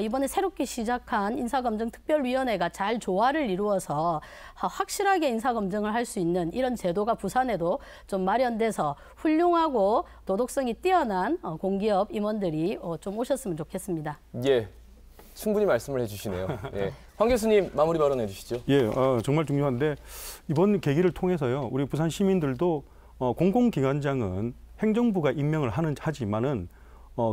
이번에 새롭게 시작한 인사검증특별위원회가 잘 조화를 이루어서 확실하게 인사검증을 할 수 있는 이런 제도가 부산에도 좀 마련돼서 훌륭하고 도덕성이 뛰어난 공기업 임원들이 좀 오셨으면 좋겠습니다. 예, 충분히 말씀을 해주시네요. 예. 황 교수님 마무리 발언해 주시죠. 예, 정말 중요한데 이번 계기를 통해서요, 우리 부산 시민들도 공공기관장은 행정부가 임명을 하지만은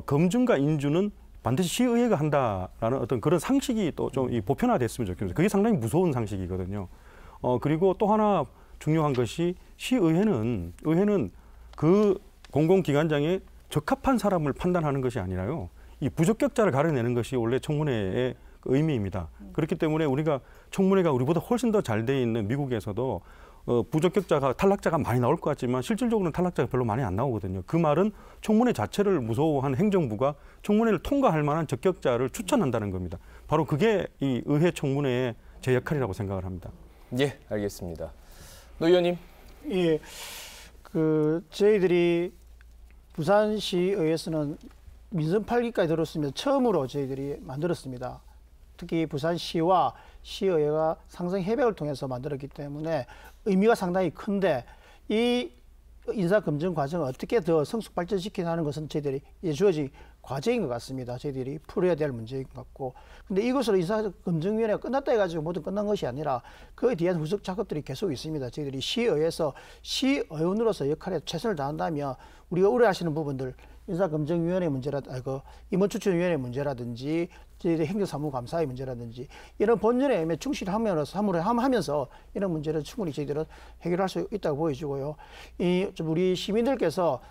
검증과 인주는 반드시 시의회가 한다라는 어떤 그런 상식이 또 좀 보편화됐으면 좋겠습니다. 그게 상당히 무서운 상식이거든요. 그리고 또 하나 중요한 것이 의회는 그 공공기관장에 적합한 사람을 판단하는 것이 아니라요. 이 부적격자를 가려내는 것이 원래 청문회의 의미입니다. 그렇기 때문에 우리가 청문회가 우리보다 훨씬 더 잘 돼 있는 미국에서도 부적격자가 탈락자가 많이 나올 것 같지만 실질적으로는 탈락자가 별로 많이 안 나오거든요. 그 말은 청문회 자체를 무서워하는 행정부가 청문회를 통과할 만한 적격자를 추천한다는 겁니다. 바로 그게 이 의회 청문회의 제 역할이라고 생각을 합니다. 예, 알겠습니다. 노 의원님. 예, 저희들이 부산시의회에서는 민선 8기까지 들었으면 처음으로 저희들이 만들었습니다. 특히 부산시와 시의회가 상생 협약을 통해서 만들었기 때문에 의미가 상당히 큰데 이 인사 검증 과정을 어떻게 더 성숙 발전시키는 것은 저희들이 주어진 과제인 것 같습니다. 저희들이 풀어야 될 문제인 것 같고, 근데 이것으로 인사검증위원회가 끝났다 해가지고 모두 끝난 것이 아니라 그에 대한 후속 작업들이 계속 있습니다. 저희들이 시의회에서 시의원으로서 역할에 최선을 다한다면 우리가 우려하시는 부분들, 인사검증위원회 임원추천위원회 문제라든지 저희들 행정사무감사의 문제라든지 이런 본연의 의미에 충실하면서 이런 문제를 충분히 저희들은 해결할 수 있다고 보여지고요. 좀 우리 시민들께서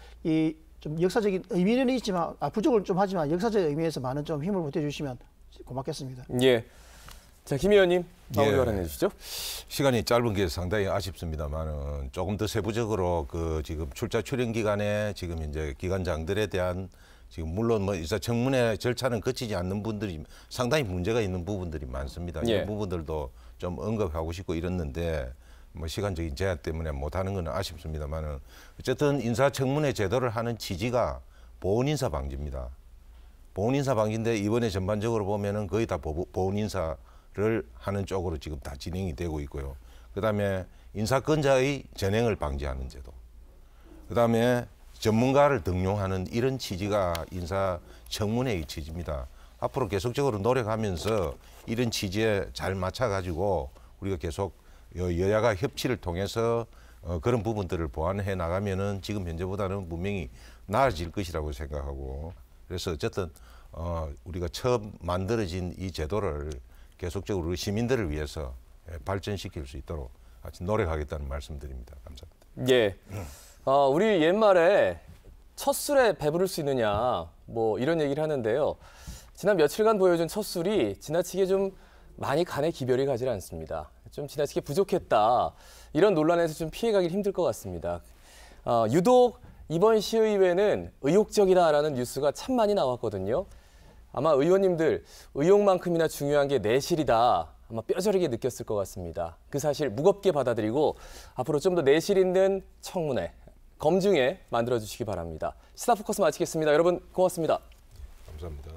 좀 역사적인 의미는 있지만 부족은 좀 하지만 역사적 의미에서 많은 좀 힘을 보태주시면 고맙겠습니다. 예. 자, 김 의원님 마무리 예. 발언해 주시죠. 시간이 짧은 게 상당히 아쉽습니다만은 조금 더 세부적으로 지금 출자 출연 기간에 지금 이제 기관장들에 대한 지금 물론 뭐 인사청문회 절차는 거치지 않는 분들이 상당히 문제가 있는 부분들이 많습니다. 예. 이런 부분들도 좀 언급하고 싶고 이랬는데 뭐 시간적인 제한 때문에 못하는 건 아쉽습니다만은 어쨌든 인사청문회 제도를 하는 취지가 보훈인사 방지입니다. 보훈인사 방지인데 이번에 전반적으로 보면은 거의 다 보훈인사를 하는 쪽으로 지금 다 진행이 되고 있고요. 그다음에 인사권자의 전행을 방지하는 제도. 그다음에 전문가를 등용하는 이런 취지가 인사청문회의 취지입니다. 앞으로 계속적으로 노력하면서 이런 취지에 잘 맞춰가지고 우리가 계속 여야가 협치를 통해서 그런 부분들을 보완해 나가면은 지금 현재보다는 분명히 나아질 것이라고 생각하고, 그래서 어쨌든 우리가 처음 만들어진 이 제도를 계속적으로 우리 시민들을 위해서 발전시킬 수 있도록 같이 노력하겠다는 말씀드립니다. 감사합니다. 예. 우리 옛말에 첫 술에 배부를 수 있느냐 뭐 이런 얘기를 하는데요. 지난 며칠간 보여준 첫 술이 지나치게 좀 많이 간에 기별이 가지 않습니다. 좀 지나치게 부족했다. 이런 논란에서 좀 피해가기 힘들 것 같습니다. 유독 이번 시의회는 의욕적이다라는 뉴스가 참 많이 나왔거든요. 아마 의원님들 의욕만큼이나 중요한 게 내실이다. 아마 뼈저리게 느꼈을 것 같습니다. 그 사실 무겁게 받아들이고 앞으로 좀 더 내실 있는 청문회, 검증에 만들어주시기 바랍니다. 시사포커스 마치겠습니다. 여러분 고맙습니다. 감사합니다.